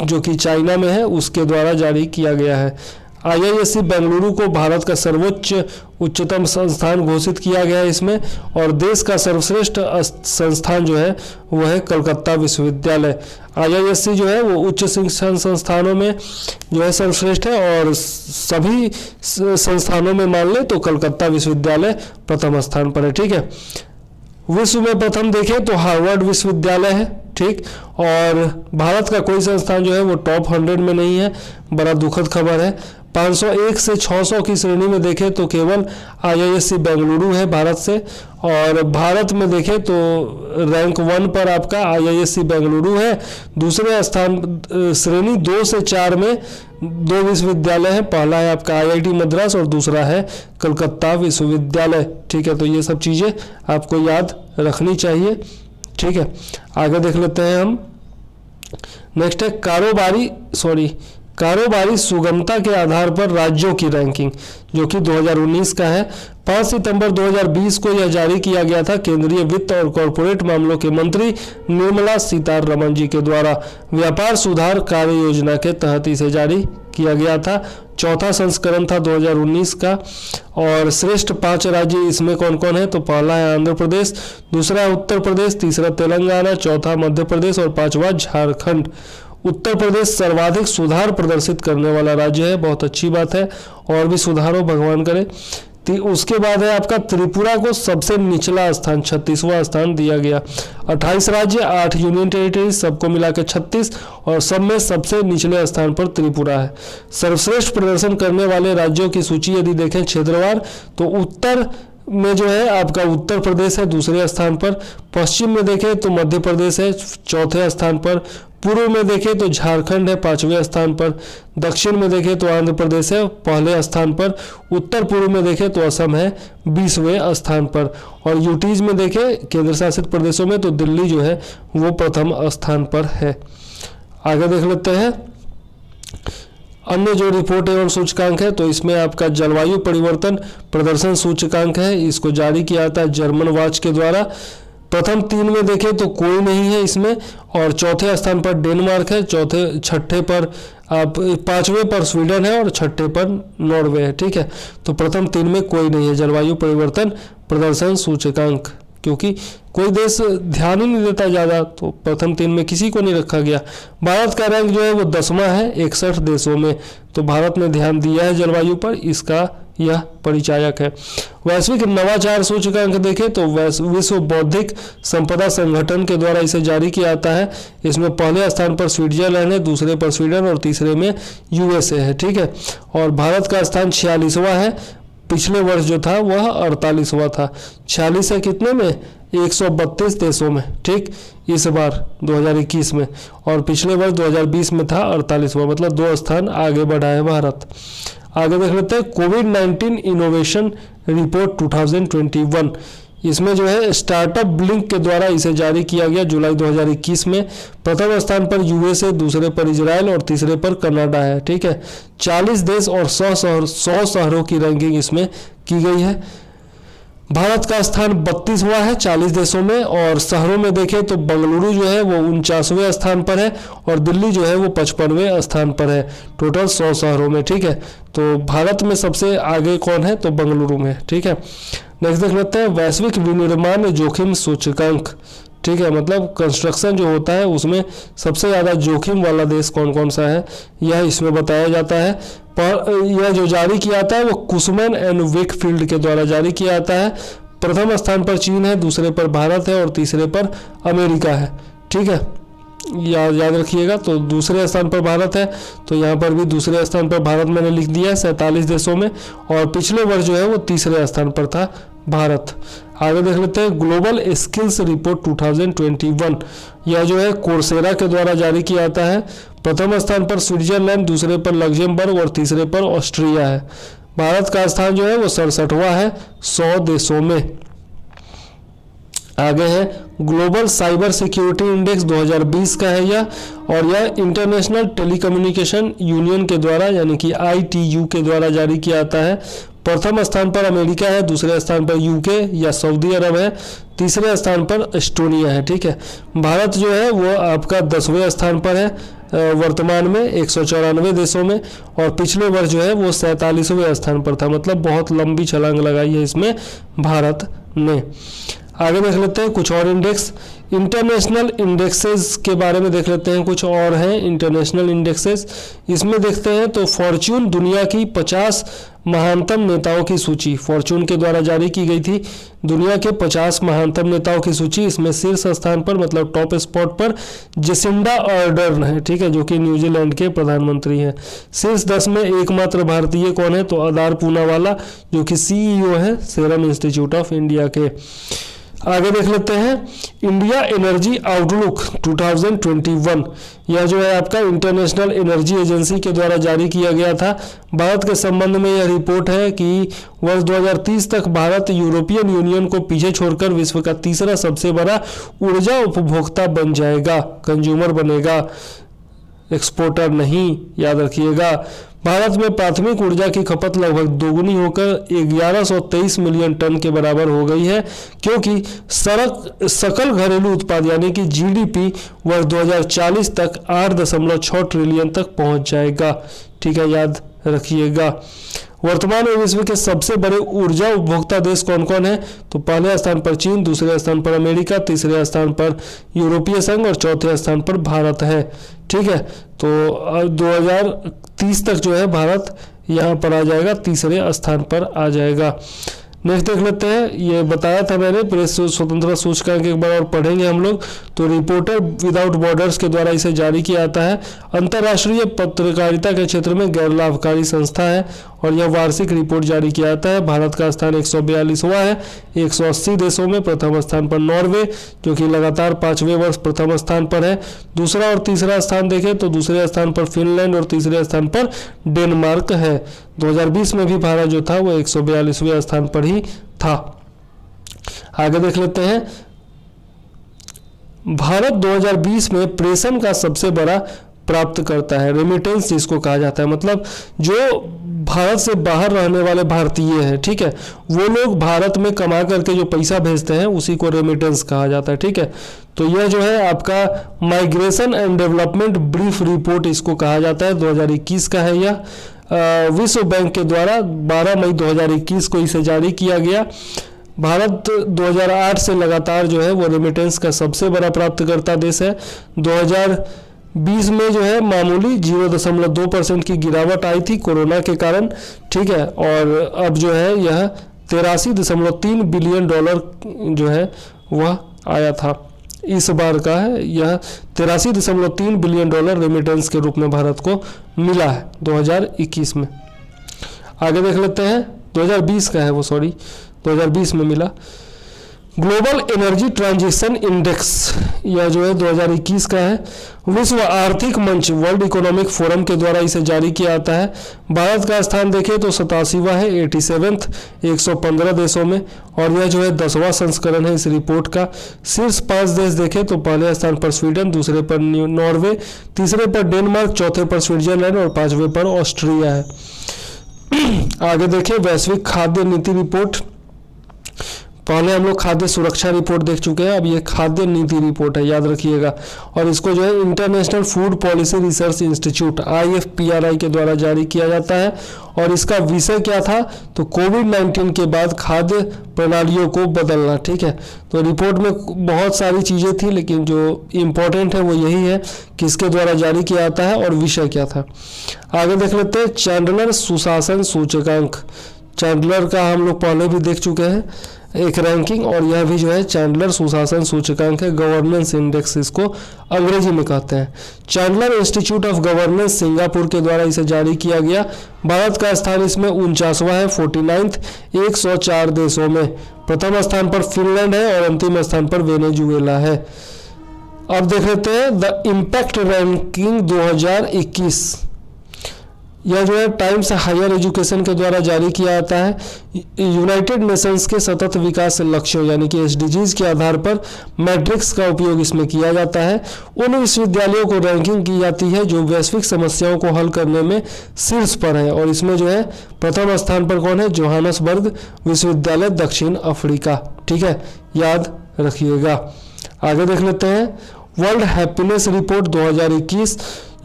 Speaker 1: जो कि चाइना में है उसके द्वारा जारी किया गया है। IISc बेंगलुरु को भारत का सर्वोच्च उच्चतम संस्थान घोषित किया गया है इसमें, और देश का सर्वश्रेष्ठ संस्थान जो है वह है कलकत्ता विश्वविद्यालय। IISc जो है वो उच्च शिक्षण संस्थानों में जो है सर्वश्रेष्ठ है, और सभी संस्थानों में मान ले तो कलकत्ता विश्वविद्यालय प्रथम स्थान पर है, ठीक है। विश्व में प्रथम देखें तो हार्वर्ड विश्वविद्यालय है, ठीक, और भारत का कोई संस्थान जो है वो टॉप 100 में नहीं है, बड़ा दुखद खबर है। 501 से 600 की श्रेणी में देखें तो केवल IISc बेंगलुरु है भारत से, और भारत में देखें तो रैंक 1 पर आपका IISc बेंगलुरु है। दूसरे स्थान श्रेणी 2 से 4 में 2 विश्वविद्यालय हैं, पहला है आपका IIT मद्रास और दूसरा है कलकत्ता विश्वविद्यालय, ठीक है। तो ये सब चीज़ें आपको याद रखनी चाहिए, ठीक है। आगे देख लेते हैं हम, नेक्स्ट है कारोबारी सुगमता के आधार पर राज्यों की रैंकिंग, जो कि 2019 का है। 5 सितंबर 2020 को यह जारी किया गया था केंद्रीय वित्त और कॉरपोरेट मामलों के मंत्री निर्मला सीतारमण जी के द्वारा। व्यापार सुधार कार्य योजना के तहत इसे जारी किया गया था। चौथा संस्करण था 2019 का, और श्रेष्ठ 5 राज्य इसमें कौन कौन है, तो पहला है आंध्र प्रदेश, दूसरा है उत्तर प्रदेश, तीसरा तेलंगाना, चौथा मध्य प्रदेश और 5वां झारखंड। उत्तर प्रदेश सर्वाधिक सुधार प्रदर्शित करने वाला राज्य है, बहुत अच्छी बात है, और भी सुधार हो भगवान करे। उसके बाद है आपका त्रिपुरा को सबसे निचला स्थान 36वां स्थान दिया गया। 28 राज्य 8 यूनियन टेरिटरी सबको मिलाकर 36, और सब में सबसे निचले स्थान पर त्रिपुरा है। सर्वश्रेष्ठ प्रदर्शन करने वाले राज्यों की सूची यदि देखें क्षेत्रवार तो उत्तर में जो है आपका उत्तर प्रदेश है दूसरे स्थान पर, पश्चिम में देखें तो मध्य प्रदेश है चौथे स्थान पर, पूर्व में देखें तो झारखंड है 5वें स्थान पर, दक्षिण में देखें तो आंध्र प्रदेश है पहले स्थान पर, उत्तर पूर्व में देखें तो असम है 20वें स्थान पर, और यूटीज में देखें केंद्र शासित प्रदेशों में तो दिल्ली जो है वो प्रथम स्थान पर है। आगे देख लेते हैं अन्य जो रिपोर्ट एवं सूचकांक है, तो इसमें आपका जलवायु परिवर्तन प्रदर्शन सूचकांक है, इसको जारी किया जाता है जर्मन वॉच के द्वारा। प्रथम 3 में देखें तो कोई नहीं है इसमें, और चौथे स्थान पर डेनमार्क है, छठे पर आप 5वें पर स्वीडन है और छठे पर नॉर्वे है। ठीक है, तो प्रथम 3 में कोई नहीं है जलवायु परिवर्तन प्रदर्शन सूचकांक, क्योंकि कोई देश ध्यान ही नहीं देता ज़्यादा, तो प्रथम 3 में किसी को नहीं रखा गया। भारत का रैंक जो है वो 10वां है 61 देशों में, तो भारत ने ध्यान दिया है जलवायु पर, इसका यह परिचायक है। वैश्विक नवाचार सूचकांक देखें तो विश्व बौद्धिक संपदा संगठन के द्वारा इसे जारी किया जाता है। इसमें पहले स्थान पर स्विट्जरलैंड है, दूसरे पर स्वीडन और तीसरे में यूएसए है। ठीक है, और भारत का स्थान 46वां है, पिछले वर्ष जो था वह 48वां था। 46 है कितने में, 132 देशों में। ठीक, इस बार 2021 में, और पिछले वर्ष 2020 में था 48वां, मतलब 2 स्थान आगे बढ़ा है भारत। आगे देख लेते हैं कोविड-19 इनोवेशन रिपोर्ट 2021। इसमें जो है स्टार्टअप ब्लिंक के द्वारा इसे जारी किया गया जुलाई 2021 में। प्रथम स्थान पर यूएसए, दूसरे पर इजराइल और तीसरे पर कनाडा है। ठीक है, 40 देश और 100 शहरों की रैंकिंग इसमें की गई है। भारत का स्थान 32वां है 40 देशों में, और शहरों में देखें तो बेंगलुरु जो है वो 49वें स्थान पर है, और दिल्ली जो है वो 55वें स्थान पर है, टोटल 100 शहरों में। ठीक है, तो भारत में सबसे आगे कौन है, तो बेंगलुरु में। ठीक है, नेक्स्ट देख लेते हैं वैश्विक विनिर्माण जोखिम सूचकांक। ठीक है, मतलब कंस्ट्रक्शन जो होता है उसमें सबसे ज़्यादा जोखिम वाला देश कौन कौन सा है, यह इसमें बताया जाता है। पर यह जो जारी किया जाता है वो कुसमैन एंड वेकफील्ड के द्वारा जारी किया जाता है। प्रथम स्थान पर चीन है, दूसरे पर भारत है और तीसरे पर अमेरिका है। ठीक है, याद रखिएगा। तो दूसरे स्थान पर भारत है, तो यहाँ पर भी दूसरे स्थान पर भारत मैंने लिख दिया है 47 देशों में, और पिछले वर्ष जो है वो तीसरे स्थान पर था भारत। आगे देख लेते हैं ग्लोबल स्किल्स रिपोर्ट 2021। यह जो है कोर्सेरा के द्वारा जारी किया जाता है। प्रथम स्थान पर स्विट्जरलैंड, दूसरे पर लग्जमबर्ग और तीसरे पर ऑस्ट्रिया है। भारत का स्थान जो है वो 67वां है 100 देशों में। आगे है ग्लोबल साइबर सिक्योरिटी इंडेक्स 2020 का है यह, और यह इंटरनेशनल टेलीकम्युनिकेशन यूनियन के द्वारा यानी कि ITU के द्वारा जारी किया जाता है। प्रथम स्थान पर अमेरिका है, दूसरे स्थान पर यूके या सऊदी अरब है, तीसरे स्थान पर एस्टोनिया है। ठीक है, भारत जो है वो आपका 10वें स्थान पर है वर्तमान में 194 देशों में, और पिछले वर्ष जो है वो 47वें स्थान पर था, मतलब बहुत लंबी छलांग लगाई है इसमें भारत ने। आगे देख लेते हैं कुछ और इंडेक्स, इंटरनेशनल इंडेक्सेस के बारे में देख लेते हैं। कुछ और हैं इंटरनेशनल इंडेक्सेस, इसमें देखते हैं तो फॉर्च्यून दुनिया की 50 महानतम नेताओं की सूची फॉर्च्यून के द्वारा जारी की गई थी। दुनिया के 50 महानतम नेताओं की सूची, इसमें शीर्ष स्थान पर मतलब टॉप स्पॉट पर जेसिंडा अर्डर्न है। ठीक है, जो कि न्यूजीलैंड के प्रधानमंत्री हैं। शीर्ष 10 में एकमात्र भारतीय कौन है, तो आधार पूनावाला, जो कि CEO है सीरम इंस्टीट्यूट ऑफ इंडिया के। आगे देख लेते हैं इंडिया एनर्जी आउटलुक 2021। यह जो है आपका इंटरनेशनल एनर्जी एजेंसी के द्वारा जारी किया गया था। भारत के संबंध में यह रिपोर्ट है कि वर्ष 2030 तक भारत यूरोपियन यूनियन को पीछे छोड़कर विश्व का तीसरा सबसे बड़ा ऊर्जा उपभोक्ता बन जाएगा, कंज्यूमर बनेगा, एक्सपोर्टर नहीं, याद रखिएगा। भारत में प्राथमिक ऊर्जा की खपत लगभग दोगुनी होकर 1123 मिलियन टन के बराबर हो गई है, क्योंकि सकल घरेलू उत्पाद यानी कि GDP वर्ष 2040 तक 8.6 ट्रिलियन तक पहुंच जाएगा। ठीक है, याद रखिएगा। वर्तमान में विश्व के सबसे बड़े ऊर्जा उपभोक्ता देश कौन कौन है, तो पहले स्थान पर चीन, दूसरे स्थान पर अमेरिका, तीसरे स्थान पर यूरोपीय संघ और चौथे स्थान पर भारत है। ठीक है, तो 2030 तक जो है भारत यहाँ पर आ जाएगा, तीसरे स्थान पर आ जाएगा। नेक्स्ट देख लेते हैं, ये बताया था मैंने, प्रेस स्वतंत्रता सूचकांक एक बार और पढ़ेंगे हम लोग। तो रिपोर्टर विदाउट बॉर्डर्स के द्वारा इसे जारी किया जाता है। अंतर्राष्ट्रीय पत्रकारिता के क्षेत्र में गैर लाभकारी संस्था है और यह वार्षिक रिपोर्ट जारी किया जाता है। भारत का स्थान 142वां है 180 देशों में। प्रथम स्थान पर नॉर्वे, जो कि लगातार 5वें वर्ष प्रथम स्थान पर है। दूसरा और तीसरा स्थान देखें तो दूसरे स्थान पर फिनलैंड और तीसरे स्थान पर डेनमार्क है। 2020 में भी भारत जो था वो 142वें स्थान पर ही था। आगे देख लेते हैं, भारत 2020 में प्रेषण का सबसे बड़ा प्राप्त करता है, रेमिटेंस जिसको कहा जाता है, मतलब जो भारत से बाहर रहने वाले भारतीय हैं, ठीक है, वो लोग भारत में कमा करके जो पैसा भेजते हैं उसी को रेमिटेंस कहा जाता है, ठीक है। तो यह जो है आपका migration and development brief report इसको कहा जाता है, 2021 का है यह। विश्व बैंक के द्वारा 12 मई 2021 को इसे जारी किया गया। भारत 2008 से लगातार जो है वो रेमिटेंस का सबसे बड़ा प्राप्तकर्ता देश है। 2020 में जो है मामूली 0.2% की गिरावट आई थी कोरोना के कारण, ठीक है, और अब जो है यह 83.3 बिलियन डॉलर जो है वह आया था। इस बार का है यह 83.3 बिलियन डॉलर रेमिटेंस के रूप में भारत को मिला है 2021 में। आगे देख लेते हैं, 2020 का है वो, सॉरी 2020 में मिला। ग्लोबल एनर्जी ट्रांजिशन इंडेक्स, यह जो है 2021 का है। विश्व आर्थिक मंच वर्ल्ड इकोनॉमिक फोरम के द्वारा इसे जारी किया जाता है। भारत का स्थान देखें तो 87वां है 87th 115 देशों में, और यह जो है 10वां संस्करण है इस रिपोर्ट का। शीर्ष 5 देश देखें तो पहले स्थान पर स्वीडन, दूसरे पर नॉर्वे, तीसरे पर डेनमार्क, चौथे पर स्विट्जरलैंड और 5वें पर ऑस्ट्रिया है। आगे देखें, वैश्विक खाद्य नीति रिपोर्ट। पहले हम लोग खाद्य सुरक्षा रिपोर्ट देख चुके हैं, अब ये खाद्य नीति रिपोर्ट है, याद रखिएगा। और इसको जो है international food policy research institute IFPRI के द्वारा जारी किया जाता है। और इसका विषय क्या था, तो कोविड-19 के बाद खाद्य प्रणालियों को बदलना, ठीक है। तो रिपोर्ट में बहुत सारी चीज़ें थी, लेकिन जो इम्पोर्टेंट है वो यही है कि इसके द्वारा जारी किया जाता है और विषय क्या था। आगे देख लेते हैं, चैंडलर सुशासन सूचकांक। चैंडलर का हम लोग पहले भी देख चुके हैं एक रैंकिंग, और यह भी जो है चैंडलर सुशासन सूचकांक है, गवर्नेंस इंडेक्स इसको अंग्रेजी में कहते हैं। Chandler institute of governance Singapore के द्वारा इसे जारी किया गया। भारत का स्थान इसमें 49वां है 49th 104 देशों में। प्रथम स्थान पर फिनलैंड है और अंतिम स्थान पर वेनेजुएला है। अब देख लेते हैं द इम्पैक्ट रैंकिंग 2021। यह जो है टाइम्स हायर एजुकेशन के द्वारा जारी किया जाता है। यूनाइटेड नेशंस के सतत विकास लक्ष्यों यानी कि SDGs के आधार पर मैट्रिक्स का उपयोग इसमें किया जाता है। उन विश्वविद्यालयों को रैंकिंग की जाती है जो वैश्विक समस्याओं को हल करने में शीर्ष पर है, और इसमें जो है प्रथम स्थान पर कौन है, जोहानसबर्ग विश्वविद्यालय दक्षिण अफ्रीका, ठीक है, याद रखिएगा। आगे देख लेते हैं, world happiness report 2021।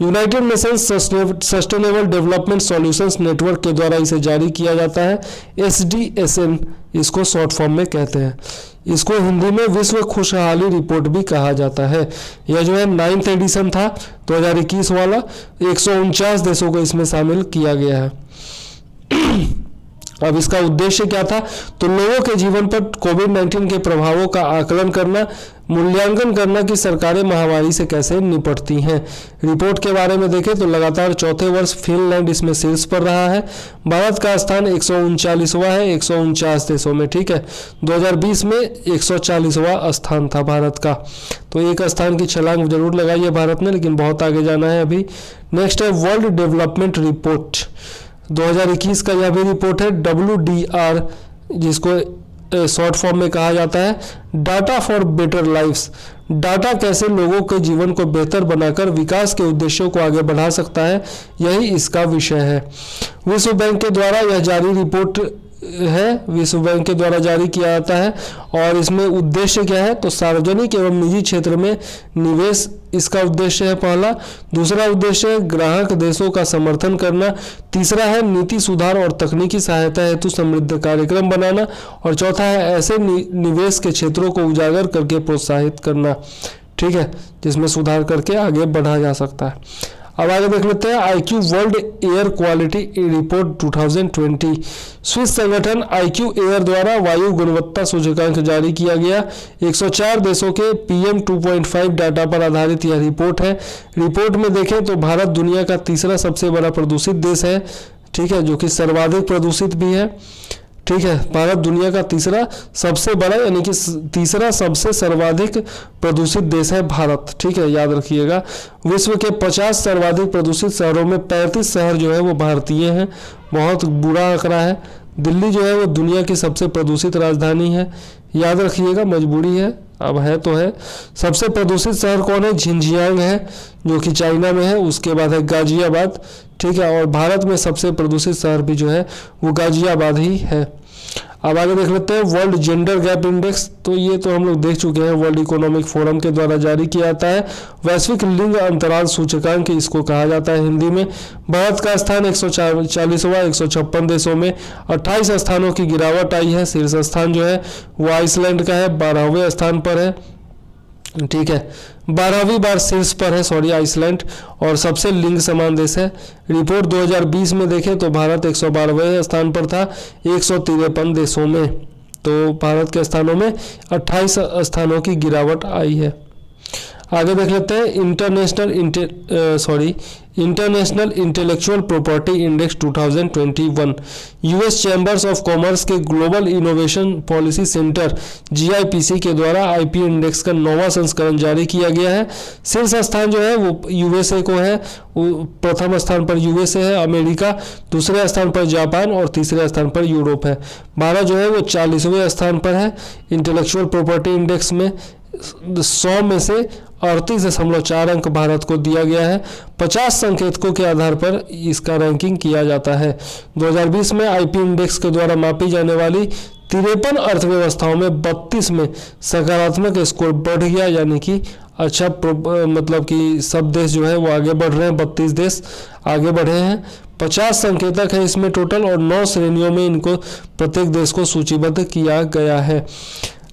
Speaker 1: United Nations sustainable development solutions network के द्वारा इसे जारी किया जाता है। SDSN इसको शॉर्ट फॉर्म में कहते हैं। इसको हिंदी में विश्व खुशहाली रिपोर्ट भी कहा जाता है। यह जो है 9th एडिशन था 2021 वाला। 149 देशों को इसमें शामिल किया गया है। अब इसका उद्देश्य क्या था, तो लोगों के जीवन पर कोविड-19 के प्रभावों का आकलन करना, मूल्यांकन करना कि सरकारें महामारी से कैसे निपटती हैं। रिपोर्ट के बारे में देखें तो लगातार चौथे वर्ष फिनलैंड इसमें शीर्ष पर रहा है। भारत का स्थान 139वां है 149 देशों में, ठीक है। 2020 में 140वां स्थान था भारत का, तो एक स्थान की छलांग जरूर लगाई है भारत ने, लेकिन बहुत आगे जाना है अभी। नेक्स्ट है वर्ल्ड डेवलपमेंट रिपोर्ट 2021 का, यह भी रिपोर्ट है WDR जिसको शॉर्ट फॉर्म में कहा जाता है, data for better lifes. Data कैसे लोगों के जीवन को बेहतर बनाकर विकास के उद्देश्यों को आगे बढ़ा सकता है, यही इसका विषय है। विश्व बैंक के द्वारा यह जारी रिपोर्ट है, विश्व बैंक के द्वारा जारी किया जाता है, और इसमें उद्देश्य क्या है, तो सार्वजनिक एवं निजी क्षेत्र में निवेश इसका उद्देश्य है पहला। दूसरा उद्देश्य है ग्राहक देशों का समर्थन करना। तीसरा है नीति सुधार और तकनीकी सहायता हेतु समृद्ध कार्यक्रम बनाना। और चौथा है ऐसे निवेश के क्षेत्रों को उजागर करके प्रोत्साहित करना, ठीक है, जिसमें सुधार करके आगे बढ़ा जा सकता है। अब आगे देख लेते हैं IQ world air quality report 2020। Swiss संगठन IQ एयर द्वारा वायु गुणवत्ता सूचकांक जारी किया गया। 104 देशों के PM 2.5 डाटा पर आधारित यह रिपोर्ट है। रिपोर्ट में देखें तो भारत दुनिया का तीसरा सबसे बड़ा प्रदूषित देश है, ठीक है, जो कि सर्वाधिक प्रदूषित भी है, ठीक है। भारत दुनिया का तीसरा सबसे बड़ा यानी कि तीसरा सबसे सर्वाधिक प्रदूषित देश है भारत, ठीक है, याद रखिएगा। विश्व के 50 सर्वाधिक प्रदूषित शहरों में 35 शहर जो है वो भारतीय हैं, बहुत बुरा आंकड़ा है। दिल्ली जो है वो दुनिया की सबसे प्रदूषित राजधानी है, याद रखिएगा, मजबूरी है, अब है तो है। सबसे प्रदूषित शहर कौन है? झिंझियांग है, जो कि चाइना में है। उसके बाद है गाजियाबाद, ठीक है, और भारत में सबसे प्रदूषित शहर भी जो है वो गाजियाबाद ही है। अब आगे देख लेते हैं वर्ल्ड जेंडर गैप इंडेक्स। तो ये तो हम लोग देख चुके हैं, वर्ल्ड इकोनॉमिक फोरम के द्वारा जारी किया जाता है। वैश्विक लिंग अंतराल सूचकांक इसको कहा जाता है हिंदी में। भारत का स्थान 140वां 156 देशों में 28 स्थानों की गिरावट आई है। शीर्ष स्थान जो है वो आइसलैंड का है, 12वें स्थान पर है, ठीक है, 12वीं बार शीर्ष पर है, सॉरी, आइसलैंड, और सबसे लिंग समान देश है। रिपोर्ट 2020 में देखें तो भारत 112वें स्थान पर था 153 देशों में। तो भारत के स्थानों में 28 स्थानों की गिरावट आई है। आगे देख लेते हैं international intellectual property index 2021। US chambers of commerce के global innovation policy centre GIPC के द्वारा IP इंडेक्स का 9वां संस्करण जारी किया गया है। शीर्ष स्थान जो है वो USA को है, प्रथम स्थान पर USA है, अमेरिका दूसरे स्थान पर जापान और तीसरे स्थान पर यूरोप है। भारत जो है वो 40वें स्थान पर है इंटेलेक्चुअल प्रॉपर्टी इंडेक्स में। 100 में से 38.4 अंक भारत को दिया गया है। 50 संकेतकों के आधार पर इसका रैंकिंग किया जाता है। 2020 में IP इंडेक्स के द्वारा मापी जाने वाली 53 अर्थव्यवस्थाओं में 32 में सकारात्मक स्कोर बढ़ गया, यानी कि अच्छा, मतलब कि सब देश जो है वो आगे बढ़ रहे हैं, 32 देश आगे बढ़े हैं। 50 संकेतक है इसमें टोटल, और 9 श्रेणियों में इनको प्रत्येक देश को सूचीबद्ध किया गया है।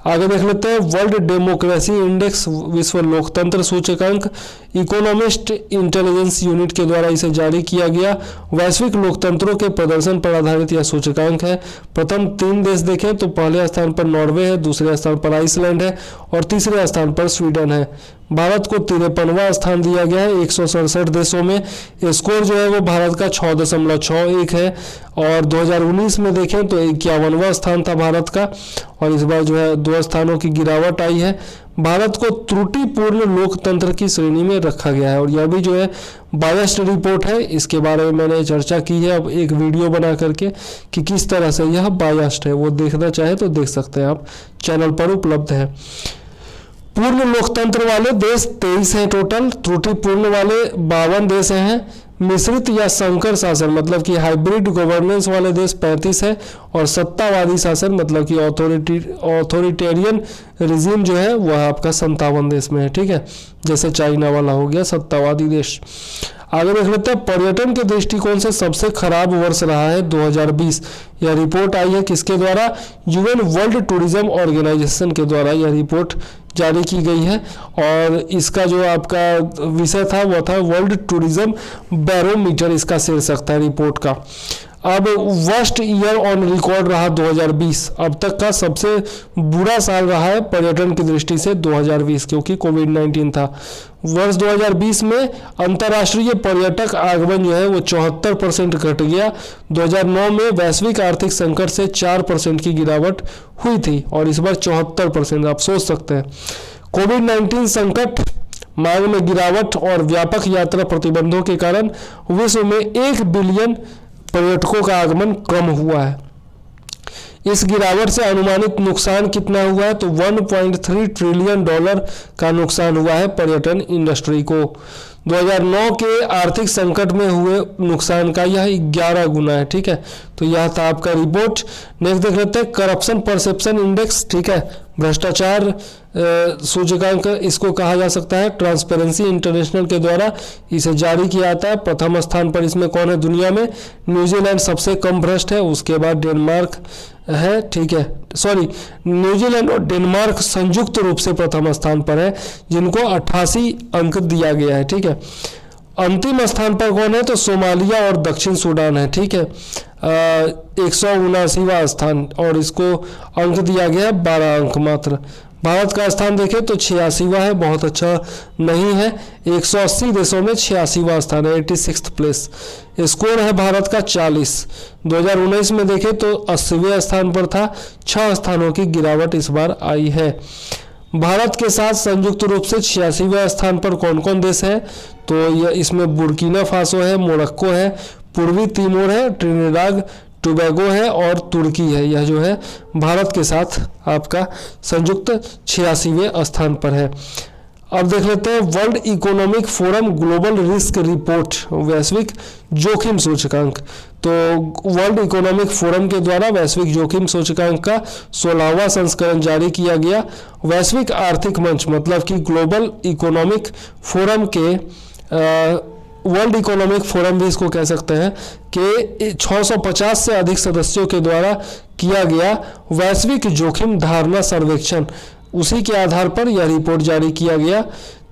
Speaker 1: आगे देख लेते हैं वर्ल्ड डेमोक्रेसी इंडेक्स, विश्व लोकतंत्र सूचकांक। इकोनॉमिस्ट इंटेलिजेंस यूनिट के द्वारा इसे जारी किया गया। वैश्विक लोकतंत्रों के प्रदर्शन पर आधारित यह सूचकांक है। प्रथम 3 देश देखें तो पहले स्थान पर नॉर्वे है, दूसरे स्थान पर आइसलैंड है और तीसरे स्थान पर स्वीडन है। भारत को 53वां स्थान दिया गया है 167 देशों में। स्कोर जो है वो भारत का 6.61 है, और 2019 में देखें तो 51वां स्थान था भारत का, और इस बार जो है 2 स्थानों की गिरावट आई है। भारत को त्रुटिपूर्ण लोकतंत्र की श्रेणी में रखा गया है, और यह भी जो है बायस्ड रिपोर्ट है, इसके बारे में मैंने चर्चा की है अब एक वीडियो बना करके कि किस तरह से यह बायस्ड है। वो देखना चाहे तो देख सकते हैं, आप चैनल पर उपलब्ध है। पूर्ण लोकतंत्र वाले देश 23 हैं टोटल, त्रुटिपूर्ण वाले 52 देश हैं। मिश्रित या संकर शासन मतलब कि हाइब्रिड गवर्नेंस वाले देश 35 है, और सत्तावादी शासन मतलब कि ऑथोरिटेरियन रिजीम जो है वह आपका 57 देश में है, ठीक है, जैसे चाइना वाला हो गया सत्तावादी देश। आगे देख लेते हैं पर्यटन के दृष्टिकोण से सबसे खराब वर्ष रहा है 2020। यह रिपोर्ट आई है किसके द्वारा? UN वर्ल्ड टूरिज्म ऑर्गेनाइजेशन के द्वारा यह रिपोर्ट जारी की गई है, और इसका जो आपका विषय था वो था वर्ल्ड टूरिज्म बैरोमीटर, इसका शीर्षक था रिपोर्ट का। अब वर्स्ट ईयर ऑन रिकॉर्ड रहा 2020, अब तक का सबसे बुरा साल रहा है पर्यटन की दृष्टि से 2020, क्योंकि कोविड-19 था। वर्ष 2020 में अंतर्राष्ट्रीय पर्यटक आगमन जो है वो 74% घट गया। 2009 में वैश्विक आर्थिक संकट से 4% की गिरावट हुई थी, और इस बार 74%। आप सोच सकते हैं कोविड-19 संकट, मांग में गिरावट और व्यापक यात्रा प्रतिबंधों के कारण विश्व में 1 बिलियन पर्यटकों का आगमन कम हुआ है। इस गिरावट से अनुमानित नुकसान कितना हुआ है? तो $1.3 ट्रिलियन का नुकसान हुआ है पर्यटन इंडस्ट्री को। 2009 के आर्थिक संकट में हुए नुकसान का यह 11 गुना है, ठीक है। तो यह था आपका रिपोर्ट। नेक्स्ट देख लेते हैं करप्शन परसेप्शन इंडेक्स, ठीक है, भ्रष्टाचार सूचकांक इसको कहा जा सकता है। ट्रांसपेरेंसी इंटरनेशनल के द्वारा इसे जारी किया जाता है। प्रथम स्थान पर इसमें कौन है दुनिया में? न्यूजीलैंड सबसे कम भ्रष्ट है, उसके बाद डेनमार्क है, ठीक है, सॉरी, न्यूजीलैंड और डेनमार्क संयुक्त रूप से प्रथम स्थान पर है, जिनको 88 अंक दिया गया है, ठीक है। अंतिम स्थान पर कौन है, तो सोमालिया और दक्षिण सूडान है, ठीक है। 179वां स्थान, और इसको अंक दिया गया है 12 अंक मात्र। भारत का स्थान देखें तो 86वां है, बहुत अच्छा नहीं है। 180 देशों में 86वां स्थान है, 86th प्लेस। स्कोर है भारत का 40। 2019 में देखें तो 80वें स्थान पर था, 6 स्थानों की गिरावट इस बार आई है। भारत के साथ संयुक्त रूप से 86वें स्थान पर कौन कौन देश है, तो यह इसमें बुर्किना फासो है, मोरक्को है, पूर्वी तिमोर है, ट्रिनिडाद टोबैगो है और तुर्की है। यह जो है भारत के साथ आपका संयुक्त 86वें स्थान पर है। अब देख लेते हैं world economic forum global risk report, वैश्विक जोखिम सूचकांक। तो वर्ल्ड इकोनॉमिक फोरम के द्वारा वैश्विक जोखिम सूचकांक का 16वां संस्करण जारी किया गया। वैश्विक आर्थिक मंच मतलब कि ग्लोबल इकोनॉमिक फोरम के वर्ल्ड इकोनॉमिक फोरम भी इसको कह सकते हैं कि 650 से अधिक सदस्यों के द्वारा किया गया वैश्विक जोखिम धारणा सर्वेक्षण, उसी के आधार पर यह रिपोर्ट जारी किया गया।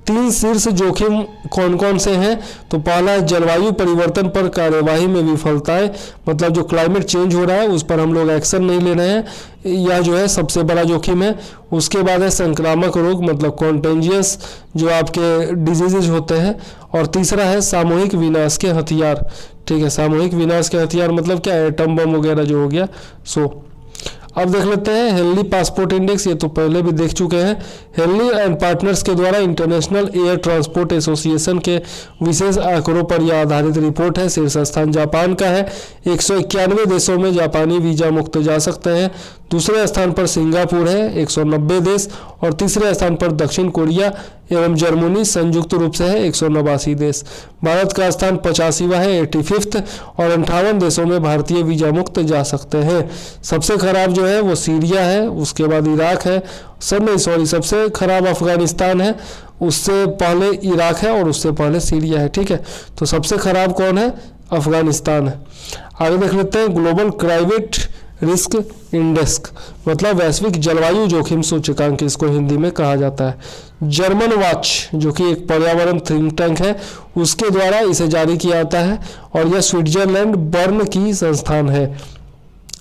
Speaker 1: 3 शीर्ष जोखिम कौन कौन से हैं, तो पहला जलवायु परिवर्तन पर कार्यवाही में विफलताएं, मतलब जो क्लाइमेट चेंज हो रहा है उस पर हम लोग एक्शन नहीं ले रहे हैं, यह जो है सबसे बड़ा जोखिम है। उसके बाद है संक्रामक रोग मतलब कॉन्टेंजियस जो आपके डिजीजेज होते हैं, और तीसरा है सामूहिक विनाश के हथियार, ठीक है। सामूहिक विनाश के हथियार मतलब क्या है, एटम बम वगैरह जो हो गया सो। अब देख लेते हैं हेनली पासपोर्ट इंडेक्स, ये तो पहले भी देख चुके हैं। हेनली एंड पार्टनर्स के द्वारा इंटरनेशनल एयर ट्रांसपोर्ट एसोसिएशन के विशेष आंकड़ों पर यह आधारित रिपोर्ट है। शीर्ष स्थान जापान का है, 191 देशों में जापानी वीजा मुक्त जा सकते हैं। दूसरे स्थान पर सिंगापुर है 190 देश, और तीसरे स्थान पर दक्षिण कोरिया एवं जर्मनी संयुक्त रूप से है 189 देश। भारत का स्थान 85वां है 85th, और 58 देशों में भारतीय वीजा मुक्त जा सकते हैं। सबसे खराब जो है वो सीरिया है, उसके बाद इराक है, सबसे खराब अफगानिस्तान है, उससे पहले इराक है और उससे पहले सीरिया है, ठीक है। तो सबसे खराब कौन है, अफगानिस्तान है। आगे देख लेते हैं ग्लोबल क्लाइमेट रिस्क इंडेक्स मतलब वैश्विक जलवायु जोखिम सूचकांक, इसको हिंदी में कहा जाता है। जर्मन वॉच जो कि एक पर्यावरण थिंक टैंक है, उसके द्वारा इसे जारी किया जाता है, और यह स्विट्जरलैंड बर्न की संस्थान है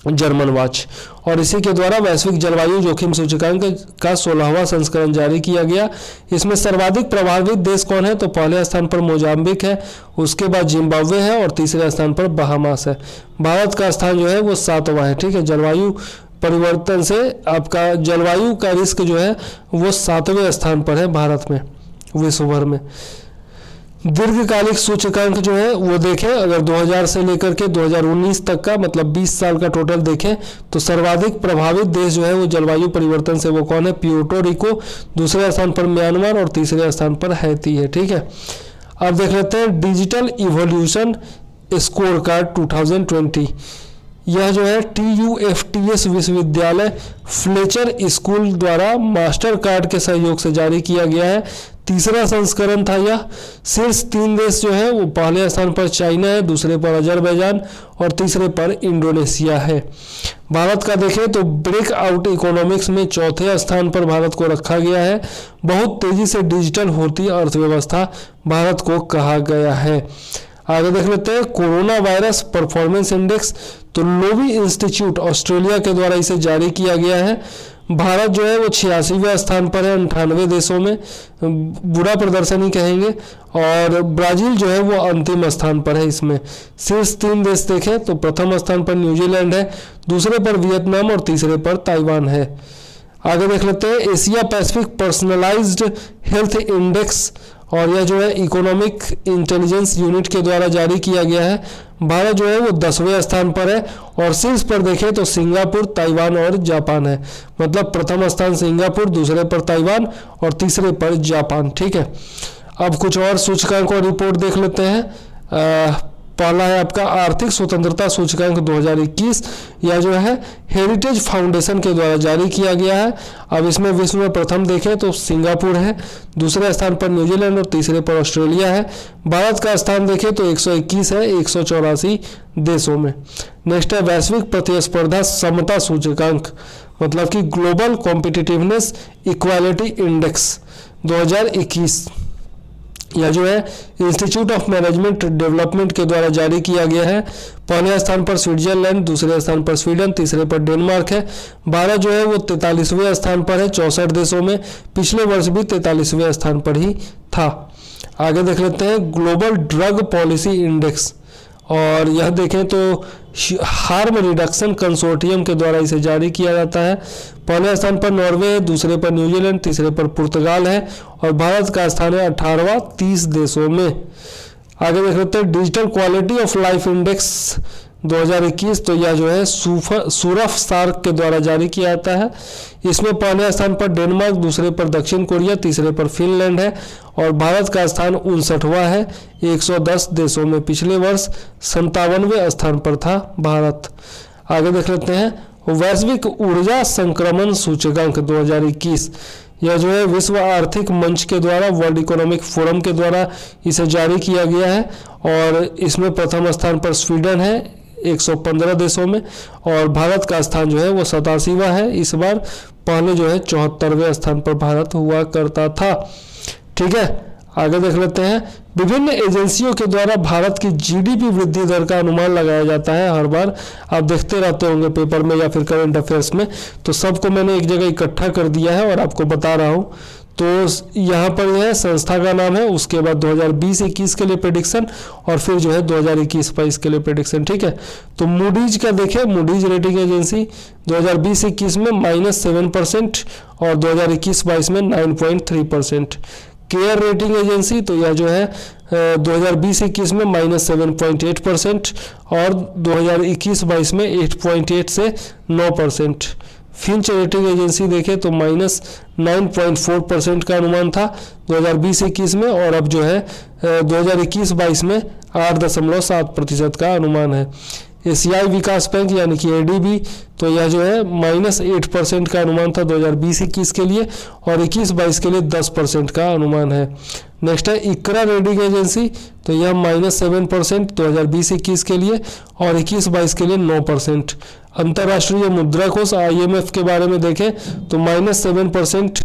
Speaker 1: जर्मन वॉच, और इसी के द्वारा वैश्विक जलवायु जोखिम सूचकांक का 16वां संस्करण जारी किया गया। इसमें सर्वाधिक प्रभावित देश कौन है, तो पहले स्थान पर मोजाम्बिक है, उसके बाद जिम्बाब्वे है, और तीसरे स्थान पर बहामास है। भारत का स्थान जो है वो 7वां है, ठीक है। जलवायु परिवर्तन से आपका जलवायु का रिस्क जो है वो 7वें स्थान पर है भारत में, विश्व भर में। दीर्घकालिक सूचकांक जो है वो देखें, अगर 2000 से लेकर के 2019 तक का मतलब 20 साल का टोटल देखें, तो सर्वाधिक प्रभावित देश जो है वो जलवायु परिवर्तन से वो कौन है, प्यूर्टो रिको, दूसरे स्थान पर म्यांमार और तीसरे स्थान पर हैती है, ठीक है। अब देख लेते हैं डिजिटल इवोल्यूशन स्कोर कार्ड 2020। यह जो है TUFTS विश्वविद्यालय फ्लेचर स्कूल द्वारा मास्टर कार्ड के सहयोग से जारी किया गया है। तीसरा संस्करण था यह। शीर्ष 3 देश जो है वो पहले स्थान पर चाइना है, दूसरे पर अजरबैजान और तीसरे पर इंडोनेशिया है। भारत का देखें तो ब्रेक आउट इकोनॉमिक्स में 4थे स्थान पर भारत को रखा गया है। बहुत तेजी से डिजिटल होती अर्थव्यवस्था भारत को कहा गया है। आगे देख लेते हैं कोरोना वायरस परफॉर्मेंस इंडेक्स, तो लोवी इंस्टीट्यूट ऑस्ट्रेलिया के द्वारा इसे जारी किया गया है। भारत जो है वो 86वें स्थान पर है 98 देशों में, बुरा प्रदर्शन ही कहेंगे, और ब्राज़ील जो है वो अंतिम स्थान पर है। इसमें शीर्ष 3 देश देखें तो प्रथम स्थान पर न्यूजीलैंड है, दूसरे पर वियतनाम और तीसरे पर ताइवान है। आगे देख लेते हैं Asia Pacific personalised health index, और यह जो है इकोनॉमिक इंटेलिजेंस यूनिट के द्वारा जारी किया गया है। भारत जो है वो 10वें स्थान पर है, और शीर्ष पर देखें तो सिंगापुर, ताइवान और जापान है। मतलब प्रथम स्थान सिंगापुर, दूसरे पर ताइवान और तीसरे पर जापान, ठीक है। अब कुछ और सूचकांक और रिपोर्ट देख लेते हैं। पहला है आपका आर्थिक स्वतंत्रता सूचकांक 2021, यह जो है हेरिटेज फाउंडेशन के द्वारा जारी किया गया है। अब इसमें विश्व में प्रथम देखें तो सिंगापुर है, दूसरे स्थान पर न्यूजीलैंड और तीसरे पर ऑस्ट्रेलिया है। भारत का स्थान देखें तो 121 है 184 देशों में। नेक्स्ट है वैश्विक प्रतिस्पर्धा समता सूचकांक मतलब कि ग्लोबल कॉम्पिटिटिवनेस इक्वालिटी इंडेक्स 2021। यह जो है इंस्टीट्यूट ऑफ मैनेजमेंट डेवलपमेंट के द्वारा जारी किया गया है। पहले स्थान पर स्विट्जरलैंड, दूसरे स्थान पर स्वीडन, तीसरे पर डेनमार्क है। भारत जो है वो 43वें स्थान पर है 64 देशों में। पिछले वर्ष भी 43वें स्थान पर ही था। आगे देख लेते हैं ग्लोबल ड्रग पॉलिसी इंडेक्स, और यह देखें तो हार्म रिडक्शन कंसोर्टियम के द्वारा इसे जारी किया जाता है। पहले स्थान पर नॉर्वे है, दूसरे पर न्यूजीलैंड, तीसरे पर पुर्तगाल है और भारत का स्थान है 18वां 30 देशों में। आगे देख लेते हैं digital quality of life index 2021, तो यह जो है सूरफ सार्क के द्वारा जारी किया जाता है। इसमें पहले स्थान पर डेनमार्क, दूसरे पर दक्षिण कोरिया, तीसरे पर फिनलैंड है और भारत का स्थान 59वां है 110 देशों में। पिछले वर्ष 57वें स्थान पर था भारत। आगे देख लेते हैं वैश्विक ऊर्जा संक्रमण सूचकांक 2021, यह जो है विश्व आर्थिक मंच के द्वारा, वर्ल्ड इकोनॉमिक फोरम के द्वारा इसे जारी किया गया है और इसमें प्रथम स्थान पर स्वीडन है 115 देशों में और भारत का स्थान जो है वो 87वां है इस बार। पहले जो है 74वें स्थान पर भारत हुआ करता था। ठीक है, आगे देख लेते हैं विभिन्न एजेंसियों के द्वारा भारत की जीडीपी वृद्धि दर का अनुमान लगाया जाता है। हर बार आप देखते रहते होंगे पेपर में या फिर करंट अफेयर्स में, तो सबको मैंने एक जगह इकट्ठा कर दिया है और आपको बता रहा हूँ। तो यहाँ पर यह संस्था का नाम है, उसके बाद 2020-21 के लिए प्रेडिक्शन और फिर जो है 2021-22 के लिए प्रेडिक्शन। ठीक है, तो मूडीज का देखें, मूडीज रेटिंग एजेंसी 2020-21 में -7% और 2021-22 में 9.3%। केयर रेटिंग एजेंसी, तो यह जो है 2020-21 में -7.8% और 2021-22 में 8.8 से 9%। फिंच रेटिंग एजेंसी देखें तो -9.4% का अनुमान था 2020-21 में और अब जो है 2021-22 में 8.7% का अनुमान है। एशियाई विकास बैंक यानी कि एडीबी, तो यह जो है -8% का अनुमान था 2020-21 के लिए और 21-22 के लिए 10% का अनुमान है। नेक्स्ट है इकरा रेटिंग एजेंसी, तो यह -7% 2020-21 के लिए और 21-22 के लिए 9%। अंतर्राष्ट्रीय मुद्रा कोष IMF के बारे में देखें तो -7%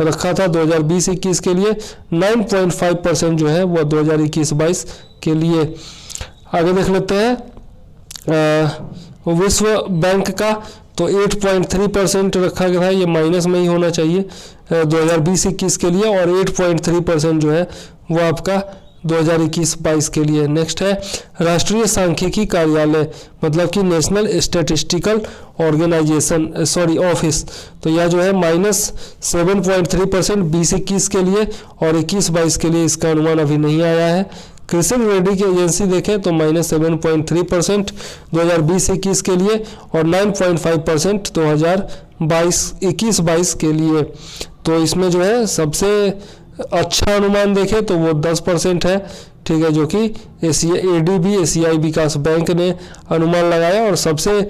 Speaker 1: रखा था 2020-21 के लिए, 9.5% जो है वह 2021-22 के लिए। आगे देख लेते हैं विश्व बैंक का, तो 8.3% रखा गया है, ये माइनस में ही होना चाहिए 2020-21 के लिए और 8.3% जो है वो आपका 2021-22 के लिए। नेक्स्ट है राष्ट्रीय सांख्यिकी कार्यालय, मतलब कि नेशनल स्टैटिस्टिकल ऑर्गेनाइजेशन ऑफिस, तो यह जो है -7.3% 20-21 के लिए और 21-22 के लिए इसका अनुमान अभी नहीं आया है। क्रिसिल रेटिंग एजेंसी देखें तो -7.3% 2020-21 के लिए और 9.5% 2021-22 के लिए। तो इसमें जो है सबसे अच्छा अनुमान देखें तो वो 10% है। ठीक है, जो कि एशियाई विकास बैंक ने अनुमान लगाया और सबसे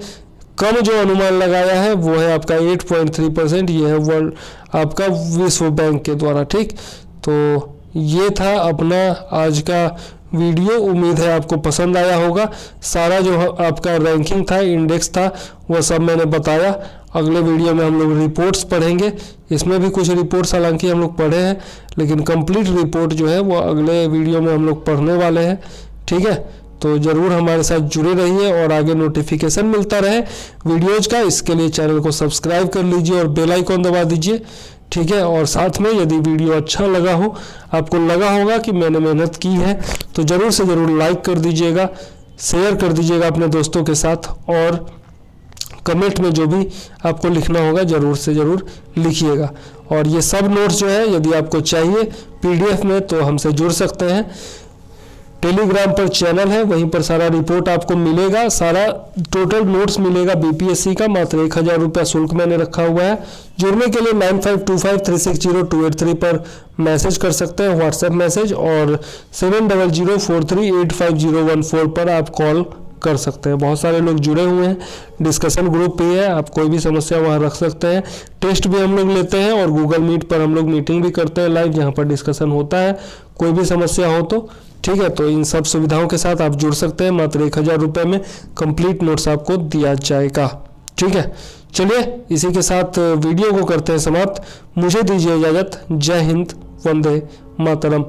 Speaker 1: कम जो अनुमान लगाया है वो है आपका 8.3%, ये है वर्ल्ड आपका विश्व बैंक के द्वारा। ठीक, तो ये था अपना आज का वीडियो, उम्मीद है आपको पसंद आया होगा। सारा जो आपका रैंकिंग था, इंडेक्स था, वह सब मैंने बताया। अगले वीडियो में हम लोग रिपोर्ट्स पढ़ेंगे, इसमें भी कुछ रिपोर्ट्स हालांकि हम लोग पढ़े हैं लेकिन कंप्लीट रिपोर्ट जो है वो अगले वीडियो में हम लोग पढ़ने वाले हैं। ठीक है, तो ज़रूर हमारे साथ जुड़े रहिए और आगे नोटिफिकेशन मिलता रहे वीडियोज़ का, इसके लिए चैनल को सब्सक्राइब कर लीजिए और बेल आइकॉन दबा दीजिए। ठीक है, और साथ में यदि वीडियो अच्छा लगा हो, आपको लगा होगा कि मैंने मेहनत की है, तो ज़रूर से ज़रूर लाइक कर दीजिएगा, शेयर कर दीजिएगा अपने दोस्तों के साथ और कमेंट में जो भी आपको लिखना होगा ज़रूर से ज़रूर लिखिएगा। और ये सब नोट्स जो है यदि आपको चाहिए PDF में तो हमसे जुड़ सकते हैं। टेलीग्राम पर चैनल है, वहीं पर सारा रिपोर्ट आपको मिलेगा, सारा टोटल नोट्स मिलेगा BPSC का। मात्र 1000 रुपया शुल्क मैंने रखा हुआ है। जुड़ने के लिए 9525360283 पर मैसेज कर सकते हैं, व्हाट्सएप मैसेज, और 7004385014 पर आप कॉल कर सकते हैं। बहुत सारे लोग जुड़े हुए हैं, डिस्कशन ग्रुप पे है, आप कोई भी समस्या वहाँ रख सकते हैं। टेस्ट भी हम लोग लेते हैं और गूगल मीट पर हम लोग मीटिंग भी करते हैं लाइव, जहाँ पर डिस्कशन होता है। कोई भी समस्या हो तो ठीक है, तो इन सब सुविधाओं के साथ आप जुड़ सकते हैं। मात्र 1000 रुपये में कंप्लीट नोट्स आपको दिया जाएगा। ठीक है, चलिए इसी के साथ वीडियो को करते हैं समाप्त। मुझे दीजिए इजाज़त। जय हिंद, वंदे मातरम।